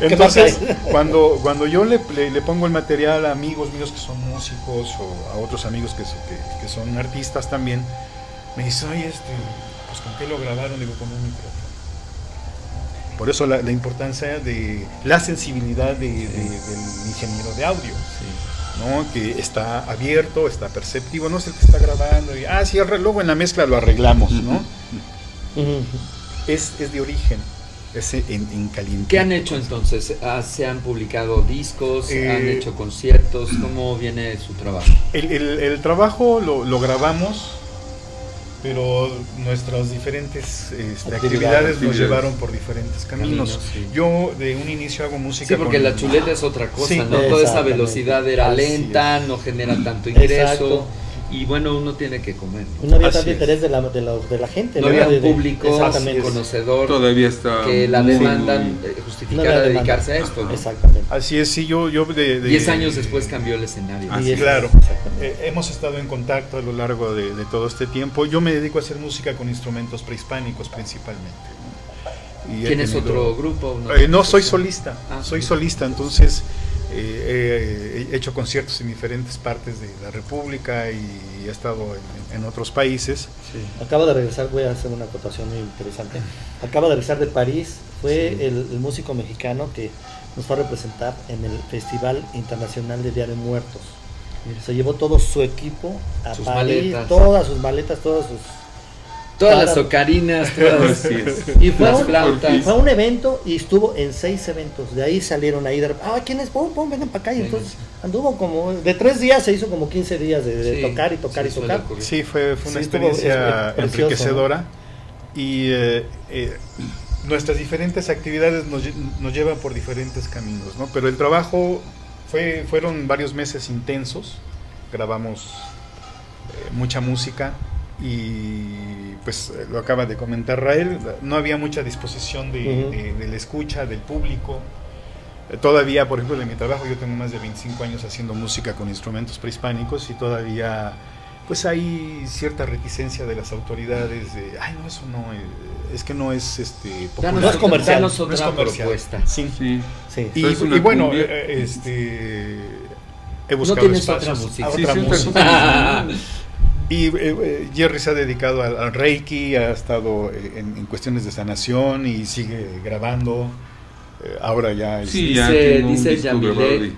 [SPEAKER 3] Entonces, cuando yo le pongo el material a amigos míos que son músicos o a otros amigos que son artistas también, me dicen, oye, pues ¿con qué lo grabaron? Digo, con un micrófono. Por eso la importancia de la sensibilidad del ingeniero de audio, ¿no? Que está abierto, está perceptivo, no es el que está grabando y, sí, luego en la mezcla lo arreglamos, ¿no? Es de origen, es en caliente.
[SPEAKER 1] ¿Qué han hecho entonces? ¿Se han publicado discos? ¿Han hecho conciertos? ¿Cómo viene su trabajo?
[SPEAKER 3] El trabajo lo grabamos, pero nuestras diferentes actividades nos llevaron por diferentes caminos.
[SPEAKER 1] Sí.
[SPEAKER 3] Yo de un inicio hago música.
[SPEAKER 1] Sí, porque
[SPEAKER 3] con-
[SPEAKER 1] la chuleta es otra cosa,
[SPEAKER 3] Sí,
[SPEAKER 1] ¿no? Toda esa
[SPEAKER 2] exactamente.
[SPEAKER 1] velocidad era
[SPEAKER 3] Así
[SPEAKER 1] lenta, no genera tanto ingreso.
[SPEAKER 2] Exacto.
[SPEAKER 1] Y bueno, uno tiene que comer, ¿no?
[SPEAKER 2] No había
[SPEAKER 3] Así
[SPEAKER 2] tanto
[SPEAKER 3] es.
[SPEAKER 2] interés de la gente.
[SPEAKER 1] No había un
[SPEAKER 2] De-
[SPEAKER 1] público
[SPEAKER 2] exactamente.
[SPEAKER 1] conocedor
[SPEAKER 4] Todavía está
[SPEAKER 1] que la
[SPEAKER 4] muy-
[SPEAKER 1] demanda
[SPEAKER 2] No
[SPEAKER 1] justificara
[SPEAKER 2] había demanda.
[SPEAKER 1] dedicarse a esto, ¿no?
[SPEAKER 2] Exactamente.
[SPEAKER 3] Así es, sí, yo
[SPEAKER 1] 10 años después cambió el escenario.
[SPEAKER 3] Ah,
[SPEAKER 2] Y
[SPEAKER 3] sí,
[SPEAKER 2] es-
[SPEAKER 3] claro.
[SPEAKER 2] exactamente.
[SPEAKER 3] Hemos estado en contacto a lo largo de todo este tiempo. Yo me dedico a hacer música con instrumentos prehispánicos principalmente, ¿no? Y he
[SPEAKER 1] ¿Tienes
[SPEAKER 3] tenido-
[SPEAKER 1] otro grupo?
[SPEAKER 3] No, soy solista. Soy
[SPEAKER 1] sí.
[SPEAKER 3] solista, entonces he hecho conciertos en diferentes partes de la República y he estado en otros países.
[SPEAKER 1] Sí.
[SPEAKER 2] Acaba de regresar, voy a hacer una acotación muy interesante. Acaba de regresar de París, fue
[SPEAKER 1] Sí.
[SPEAKER 2] el músico mexicano que nos fue a representar en el Festival Internacional de Día de Muertos. Se llevó todo su equipo a
[SPEAKER 1] Sus
[SPEAKER 2] París,
[SPEAKER 1] maletas.
[SPEAKER 2] todas sus maletas, todas sus...
[SPEAKER 1] Todas
[SPEAKER 2] Para-
[SPEAKER 1] las ocarinas, todas
[SPEAKER 4] Así es.
[SPEAKER 2] Y fue,
[SPEAKER 1] las
[SPEAKER 2] un,
[SPEAKER 1] flautas.
[SPEAKER 2] fue un evento y estuvo en 6 eventos. De ahí salieron ahí de ¿quién es? Pum, vengan para acá. Y
[SPEAKER 1] Venga.
[SPEAKER 2] entonces anduvo como, de 3 días se hizo como 15 días de
[SPEAKER 1] Sí,
[SPEAKER 2] tocar y tocar
[SPEAKER 1] sí,
[SPEAKER 2] y
[SPEAKER 1] suele
[SPEAKER 2] tocar.
[SPEAKER 1] ocurrir.
[SPEAKER 3] Sí, fue una
[SPEAKER 2] Sí,
[SPEAKER 3] experiencia
[SPEAKER 2] es precioso,
[SPEAKER 3] enriquecedora y nuestras diferentes actividades nos llevan por diferentes caminos, ¿no? Pero el trabajo fueron varios meses intensos, grabamos mucha música y pues lo acaba de comentar Rael, no había mucha disposición de la escucha, del público. Todavía, por ejemplo, en mi trabajo yo tengo más de 25 años haciendo música con instrumentos prehispánicos y todavía pues hay cierta reticencia de las autoridades de, no, eso no, es que no es popular.
[SPEAKER 2] No es comercial,
[SPEAKER 1] danos
[SPEAKER 3] No es
[SPEAKER 1] otra
[SPEAKER 3] comercial.
[SPEAKER 1] propuesta.
[SPEAKER 3] Sí.
[SPEAKER 4] Sí.
[SPEAKER 2] Sí.
[SPEAKER 3] Y,
[SPEAKER 4] Es una
[SPEAKER 3] y bueno,
[SPEAKER 4] cumbia.
[SPEAKER 3] he buscado
[SPEAKER 1] tienes
[SPEAKER 3] espacios,
[SPEAKER 1] otra música.
[SPEAKER 3] a
[SPEAKER 4] Sí,
[SPEAKER 3] otra
[SPEAKER 4] sí,
[SPEAKER 3] música. Y Jerry se ha dedicado al Reiki, ha estado en cuestiones de sanación y sigue grabando. Ahora ya
[SPEAKER 4] Sí, ya
[SPEAKER 1] Dice,
[SPEAKER 4] tengo un
[SPEAKER 1] dice
[SPEAKER 4] disco grabado
[SPEAKER 1] Yamile,
[SPEAKER 4] de-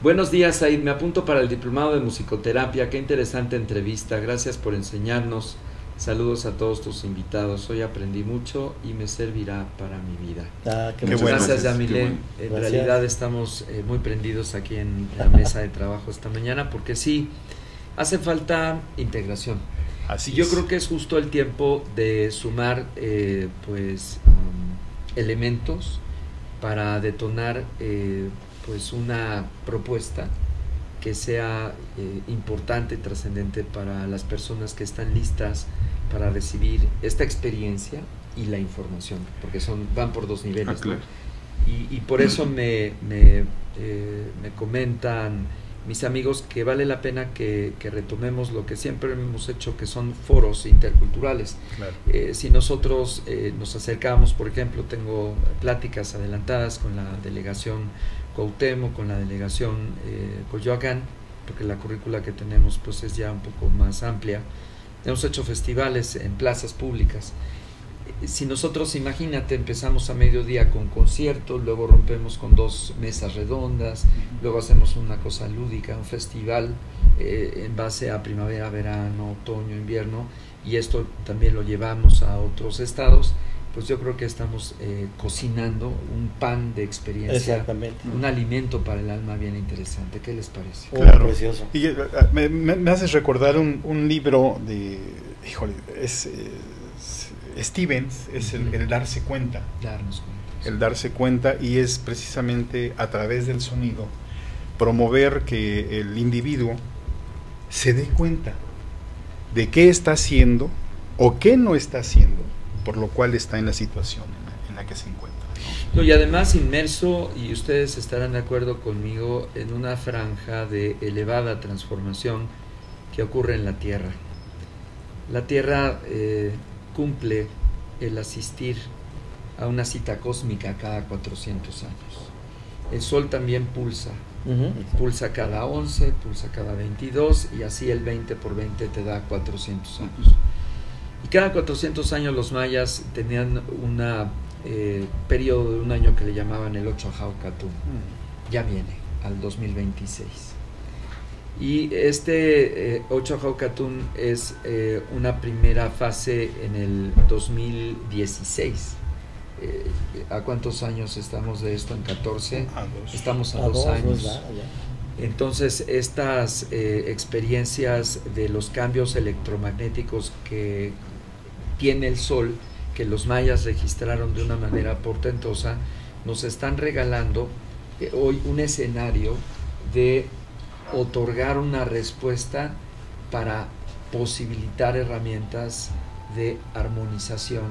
[SPEAKER 1] buenos días Said, me apunto para el diplomado de musicoterapia, qué interesante entrevista, gracias por enseñarnos, saludos a todos tus invitados, hoy aprendí mucho y me servirá para mi vida.
[SPEAKER 2] Qué
[SPEAKER 3] Qué
[SPEAKER 2] muchas
[SPEAKER 3] bueno.
[SPEAKER 1] Gracias
[SPEAKER 4] Qué
[SPEAKER 1] Yamile,
[SPEAKER 4] bueno.
[SPEAKER 1] en
[SPEAKER 2] Gracias.
[SPEAKER 1] realidad estamos muy prendidos aquí en la mesa de trabajo esta mañana porque sí, hace falta integración.
[SPEAKER 3] Así
[SPEAKER 1] Yo
[SPEAKER 3] es.
[SPEAKER 1] creo que es justo el tiempo de sumar elementos para detonar pues una propuesta que sea importante, trascendente para las personas que están listas para recibir esta experiencia y la información, porque van por dos niveles,
[SPEAKER 4] claro.
[SPEAKER 1] ¿no? Y por eso me comentan mis amigos que vale la pena que retomemos lo que siempre hemos hecho, que son foros interculturales.
[SPEAKER 3] Claro.
[SPEAKER 1] Si nosotros nos acercamos, por ejemplo, tengo pláticas adelantadas con la delegación Cuauhtémoc, con la delegación Coyoacán, porque la currícula que tenemos pues es ya un poco más amplia. Hemos hecho festivales en plazas públicas. Si nosotros, imagínate, empezamos a mediodía con conciertos, luego rompemos con 2 mesas redondas, luego hacemos una cosa lúdica, un festival en base a primavera, verano, otoño, invierno, y esto también lo llevamos a otros estados, pues yo creo que estamos cocinando un pan de experiencia, un alimento para el alma bien interesante. ¿Qué les parece?
[SPEAKER 3] Claro.
[SPEAKER 2] Precioso.
[SPEAKER 3] Y me haces recordar un libro de, híjole, es Stevens, es el darse cuenta.
[SPEAKER 1] Darnos cuenta.
[SPEAKER 3] El darse cuenta, y es precisamente a través del sonido promover que el individuo se dé cuenta de qué está haciendo o qué no está haciendo, por lo cual está en la situación en la que se encuentra, ¿no?
[SPEAKER 1] Y además inmerso, y ustedes estarán de acuerdo conmigo, en una franja de elevada transformación que ocurre en la Tierra. La Tierra cumple el asistir a una cita cósmica cada 400 años. El Sol también pulsa, pulsa cada 11, pulsa cada 22, y así el 20 por 20 te da 400 años. Y cada 400 años los mayas tenían un periodo de un año que le llamaban el Ochoajaucatún. Ya viene, al 2026. Y este Ochoajaucatún es una primera fase en el 2016. ¿A cuántos años estamos de esto? ¿En 14? Estamos a 2 años. Entonces estas experiencias de los cambios electromagnéticos que tiene el Sol, que los mayas registraron de una manera portentosa, nos están regalando hoy un escenario de otorgar una respuesta para posibilitar herramientas de armonización,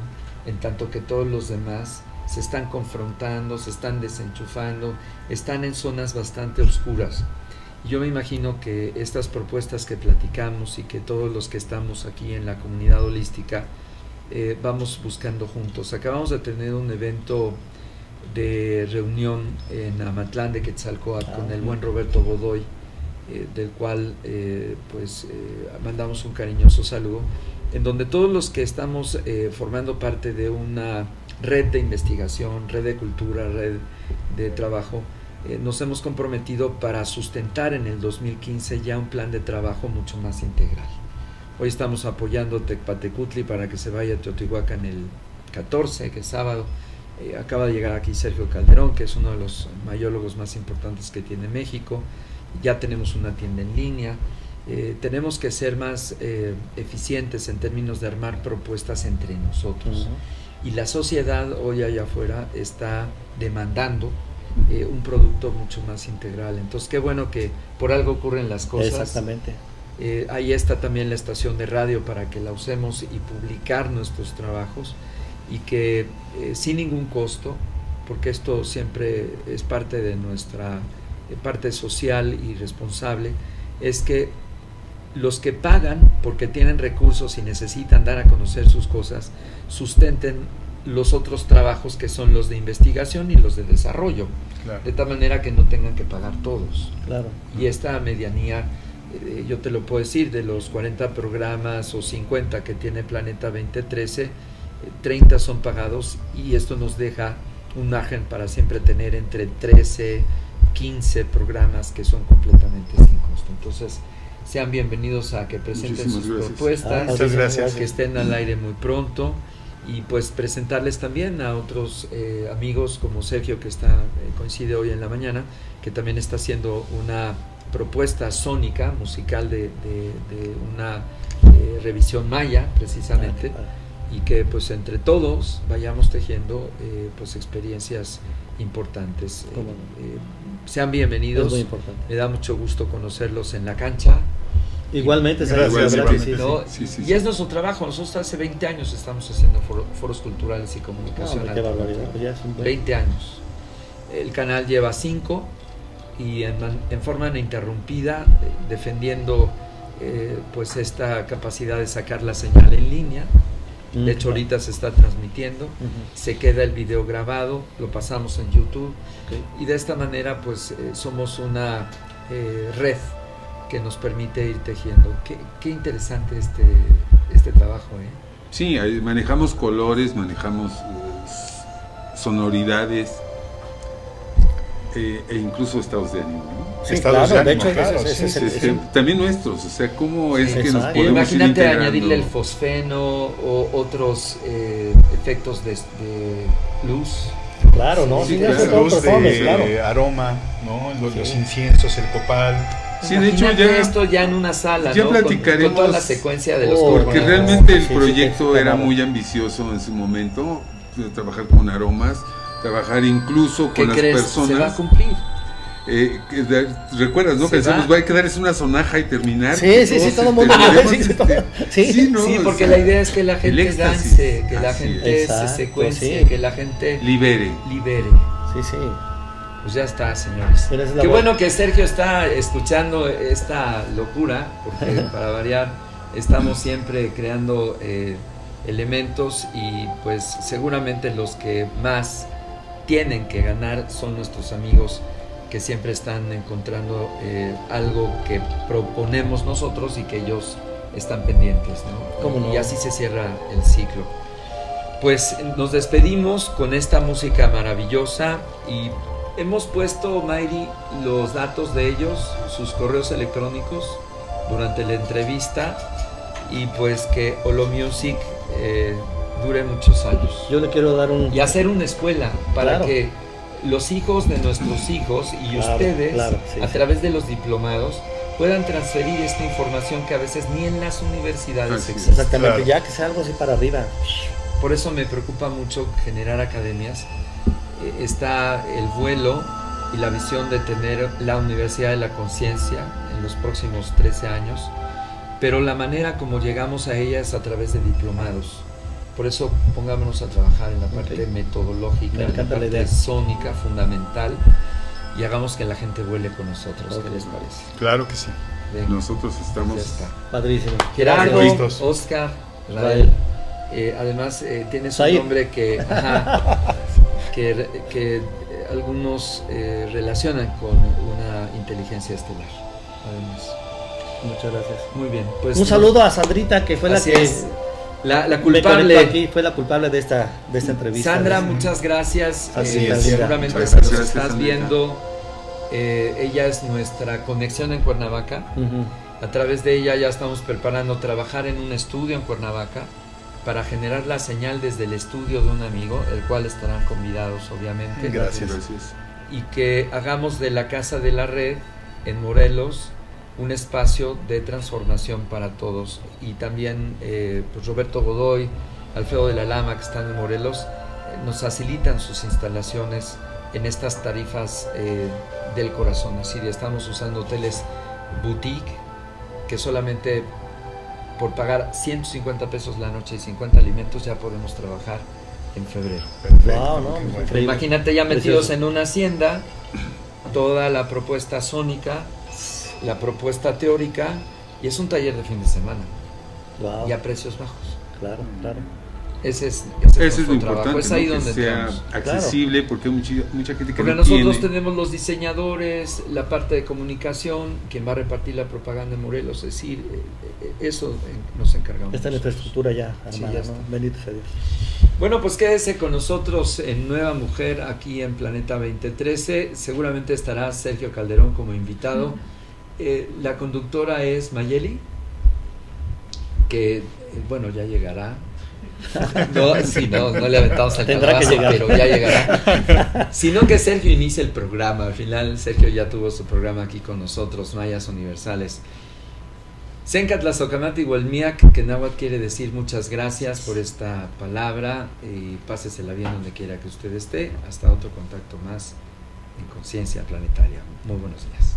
[SPEAKER 1] en tanto que todos los demás se están confrontando, se están desenchufando, están en zonas bastante oscuras. Yo me imagino que estas propuestas que platicamos y que todos los que estamos aquí en la comunidad holística vamos buscando juntos. Acabamos de tener un evento de reunión en Amatlán de Quetzalcóatl con el buen Roberto Godoy, del cual mandamos un cariñoso saludo, en donde todos los que estamos formando parte de una red de investigación, red de cultura, red de trabajo, nos hemos comprometido para sustentar en el 2015 ya un plan de trabajo mucho más integral. Hoy estamos apoyando Tecpatecutli para que se vaya a Teotihuacán el 14, que es sábado. Acaba de llegar aquí Sergio Calderón, que es uno de los mayólogos más importantes que tiene México. Ya tenemos una tienda en línea. Tenemos que ser más eficientes en términos de armar propuestas entre nosotros. Y la sociedad hoy allá afuera está demandando un producto mucho más integral. Entonces, qué bueno que por algo ocurren las cosas.
[SPEAKER 2] Exactamente.
[SPEAKER 1] Ahí está también la estación de radio para que la usemos y publicar nuestros trabajos, y que sin ningún costo, porque esto siempre es parte de nuestra parte social y responsable, es que los que pagan porque tienen recursos y necesitan dar a conocer sus cosas, sustenten los otros trabajos que son los de investigación y los de desarrollo, claro, de tal manera que no tengan que pagar todos.
[SPEAKER 2] Claro.
[SPEAKER 1] Y esta medianía, yo te lo puedo decir, de los 40 programas o 50 que tiene Planeta 2013, 30 son pagados, y esto nos deja un margen para siempre tener entre 13, 15 programas que son completamente sin costo. Entonces, sean bienvenidos a que presenten sus propuestas,
[SPEAKER 3] muchas gracias,
[SPEAKER 1] que estén al aire muy pronto, y pues presentarles también a otros amigos como Sergio, que coincide hoy en la mañana, que también está haciendo una propuesta sónica, musical de una revisión maya, precisamente, y que pues entre todos vayamos tejiendo pues experiencias importantes. Sean bienvenidos, me da mucho gusto conocerlos en la cancha,
[SPEAKER 2] Igualmente, Sergio,
[SPEAKER 3] Gracias,
[SPEAKER 2] la verdad que
[SPEAKER 3] igualmente.
[SPEAKER 2] sí.
[SPEAKER 4] Sí.
[SPEAKER 1] Y es nuestro trabajo. Nosotros hace 20 años estamos haciendo foros culturales y
[SPEAKER 2] No,
[SPEAKER 1] comunicación.
[SPEAKER 2] hombre, qué barbaridad, pues ya es un buen-
[SPEAKER 1] 20 años. El canal lleva 5 y en forma ininterrumpida, defendiendo pues esta capacidad de sacar la señal en línea. De hecho, ahorita se está transmitiendo, se queda el video grabado, lo pasamos en YouTube, y de esta manera pues somos una red que nos permite ir tejiendo. Qué interesante este trabajo, ¿eh?
[SPEAKER 4] Sí, ahí manejamos colores, manejamos sonoridades e incluso estados de ánimo, ¿no?
[SPEAKER 2] Sí,
[SPEAKER 3] Estados
[SPEAKER 2] claro,
[SPEAKER 3] de
[SPEAKER 2] de
[SPEAKER 3] ánimo,
[SPEAKER 2] hecho,
[SPEAKER 3] claro,
[SPEAKER 2] ese es
[SPEAKER 3] sí,
[SPEAKER 2] el-
[SPEAKER 3] sí,
[SPEAKER 2] ese-
[SPEAKER 3] sí.
[SPEAKER 4] También nuestros, o sea, cómo es
[SPEAKER 2] Sí,
[SPEAKER 4] que nos
[SPEAKER 2] exacto.
[SPEAKER 4] podemos ir
[SPEAKER 1] Imagínate
[SPEAKER 4] integrando.
[SPEAKER 1] añadirle el fosfeno o otros efectos de luz.
[SPEAKER 2] Claro, ¿no?
[SPEAKER 4] Sí,
[SPEAKER 2] Sí,
[SPEAKER 4] claro.
[SPEAKER 2] hace todo
[SPEAKER 3] Luz
[SPEAKER 2] performance,
[SPEAKER 3] de
[SPEAKER 2] claro.
[SPEAKER 3] aroma, ¿no? Los
[SPEAKER 2] Sí.
[SPEAKER 3] inciensos, el copal.
[SPEAKER 4] Sí, de hecho
[SPEAKER 1] Imagínate
[SPEAKER 4] ya,
[SPEAKER 1] esto ya en una sala,
[SPEAKER 4] ya
[SPEAKER 1] ¿no?
[SPEAKER 4] platicaremos,
[SPEAKER 1] con toda la secuencia de los
[SPEAKER 2] Oh,
[SPEAKER 4] porque
[SPEAKER 1] colores.
[SPEAKER 4] realmente el
[SPEAKER 2] Sí, sí,
[SPEAKER 4] proyecto
[SPEAKER 2] sí,
[SPEAKER 4] era
[SPEAKER 2] claro.
[SPEAKER 4] muy ambicioso en su momento, de trabajar con aromas, trabajar incluso
[SPEAKER 1] ¿Qué
[SPEAKER 4] con las
[SPEAKER 1] crees? Se va a
[SPEAKER 4] personas.
[SPEAKER 1] cumplir.
[SPEAKER 4] ¿Recuerdas, no?
[SPEAKER 1] Se
[SPEAKER 4] Que decíamos,
[SPEAKER 1] va.
[SPEAKER 4] va a quedar es una sonaja y terminar.
[SPEAKER 2] Sí, sí, sí, todo el mundo.
[SPEAKER 4] terminaremos,
[SPEAKER 2] Sí, todo- sí.
[SPEAKER 4] sí, ¿no?
[SPEAKER 1] Sí,
[SPEAKER 4] O
[SPEAKER 1] porque
[SPEAKER 4] sea,
[SPEAKER 1] la idea es que la gente
[SPEAKER 4] éxtasis.
[SPEAKER 1] dance, que la
[SPEAKER 4] Así
[SPEAKER 1] gente
[SPEAKER 2] es.
[SPEAKER 1] se
[SPEAKER 2] Exacto,
[SPEAKER 1] secuencie,
[SPEAKER 2] sí.
[SPEAKER 1] que la gente
[SPEAKER 4] libere.
[SPEAKER 1] libere.
[SPEAKER 2] Sí, sí.
[SPEAKER 1] Pues ya está, señores.
[SPEAKER 2] Mira, esa es la
[SPEAKER 1] Qué
[SPEAKER 2] buena.
[SPEAKER 1] bueno que Sergio está escuchando esta locura, porque para variar estamos siempre creando elementos y pues seguramente los que más tienen que ganar son nuestros amigos que siempre están encontrando algo que proponemos nosotros y que ellos están pendientes, ¿no?
[SPEAKER 2] ¿Cómo no?
[SPEAKER 1] Y así se cierra el ciclo. Pues nos despedimos con esta música maravillosa y hemos puesto, Mayri, los datos de ellos, sus correos electrónicos durante la entrevista y pues que Olo Music dure muchos años.
[SPEAKER 2] Yo le quiero dar un...
[SPEAKER 1] Y hacer una escuela para
[SPEAKER 2] Claro.
[SPEAKER 1] que los hijos de nuestros hijos y
[SPEAKER 2] Claro,
[SPEAKER 1] ustedes,
[SPEAKER 2] claro, sí,
[SPEAKER 1] a
[SPEAKER 2] sí.
[SPEAKER 1] través de los diplomados, puedan transferir esta información que a veces ni en las universidades
[SPEAKER 4] Así es.
[SPEAKER 1] existe.
[SPEAKER 2] Exactamente,
[SPEAKER 3] Claro.
[SPEAKER 2] ya que sea algo así para arriba.
[SPEAKER 1] Por eso me preocupa mucho generar academias. Está el vuelo y la visión de tener la Universidad de la Conciencia en los próximos 13 años, pero la manera como llegamos a ella es a través de diplomados. Por eso pongámonos a trabajar en la parte
[SPEAKER 2] Ok.
[SPEAKER 1] metodológica,
[SPEAKER 2] Me
[SPEAKER 1] en la
[SPEAKER 2] encanta la
[SPEAKER 1] parte
[SPEAKER 2] idea.
[SPEAKER 1] sónica, fundamental, y hagamos que la gente vuele con nosotros. ¿Qué les parece?
[SPEAKER 3] Claro que sí.
[SPEAKER 1] Venga,
[SPEAKER 4] Nosotros estamos...
[SPEAKER 1] ya está.
[SPEAKER 2] Padrísimo.
[SPEAKER 1] Gerardo,
[SPEAKER 3] Listos.
[SPEAKER 1] Oscar,
[SPEAKER 2] Rael.
[SPEAKER 1] Rael. Además, tienes
[SPEAKER 2] Said.
[SPEAKER 1] un nombre que, que algunos relacionan con una inteligencia estelar. Además.
[SPEAKER 2] Muchas gracias.
[SPEAKER 1] Muy bien. Pues
[SPEAKER 2] Un saludo a Sandrita, que fue la
[SPEAKER 1] así
[SPEAKER 2] que
[SPEAKER 1] es. La
[SPEAKER 2] me conectó
[SPEAKER 1] culpable.
[SPEAKER 2] aquí, fue la culpable de esta entrevista.
[SPEAKER 1] Sandra, muchas gracias.
[SPEAKER 2] Así
[SPEAKER 3] es.
[SPEAKER 1] Seguramente
[SPEAKER 4] Muchas
[SPEAKER 1] si nos
[SPEAKER 4] gracias,
[SPEAKER 1] estás
[SPEAKER 4] Sandrita.
[SPEAKER 1] viendo, ella es nuestra conexión en Cuernavaca.
[SPEAKER 2] Ujú.
[SPEAKER 1] A través de ella ya estamos preparando trabajar en un estudio en Cuernavaca para generar la señal desde el estudio de un amigo, el cual estarán convidados obviamente.
[SPEAKER 3] Gracias.
[SPEAKER 1] Y que hagamos de la Casa de la Red en Morelos un espacio de transformación para todos. Y también pues Roberto Godoy, Alfredo de la Lama, que están en Morelos, nos facilitan sus instalaciones en estas tarifas del corazón. Así que estamos usando hoteles boutique que solamente por pagar 150 pesos la noche y 50 alimentos ya podemos trabajar en febrero.
[SPEAKER 3] Perfecto.
[SPEAKER 2] Wow, ¿no?
[SPEAKER 3] Qué bueno.
[SPEAKER 2] Increíble.
[SPEAKER 1] Imagínate ya metidos
[SPEAKER 2] Precioso.
[SPEAKER 1] en una hacienda, toda la propuesta sónica, la propuesta teórica, y es un taller de fin de semana
[SPEAKER 2] Wow.
[SPEAKER 1] y a precios bajos.
[SPEAKER 2] Claro, claro.
[SPEAKER 1] Ese es
[SPEAKER 4] Eso es
[SPEAKER 1] nuestro
[SPEAKER 4] lo
[SPEAKER 1] trabajo.
[SPEAKER 4] importante,
[SPEAKER 1] Es ahí
[SPEAKER 4] ¿no?
[SPEAKER 1] donde
[SPEAKER 4] que sea
[SPEAKER 1] entramos.
[SPEAKER 4] accesible, porque hay mucha gente que
[SPEAKER 1] Porque
[SPEAKER 4] no
[SPEAKER 1] nosotros
[SPEAKER 4] tiene.
[SPEAKER 1] tenemos los diseñadores, la parte de comunicación, quien va a repartir la propaganda en Morelos, es decir, eso nos encargamos.
[SPEAKER 2] Esta infraestructura ya
[SPEAKER 1] Sí,
[SPEAKER 2] armada,
[SPEAKER 1] ya
[SPEAKER 2] ¿no?
[SPEAKER 1] está.
[SPEAKER 2] Bendito sea Dios.
[SPEAKER 1] Bueno, pues quédese con nosotros en Nueva Mujer aquí en Planeta 2013. Seguramente estará Sergio Calderón como invitado. La conductora es Mayeli, que bueno, ya llegará. No, sí, no le aventamos el
[SPEAKER 2] Tendrá que
[SPEAKER 1] calabazo,
[SPEAKER 2] llegar.
[SPEAKER 1] pero ya llegará. Sino que Sergio inicia el programa. Al final Sergio ya tuvo su programa aquí con nosotros, Mayas Universales. Sencatlazocanati Huelmiac, que náhuatl quiere decir muchas gracias por esta palabra y pásesela bien donde quiera que usted esté. Hasta otro contacto más en Conciencia Planetaria. Muy buenos días.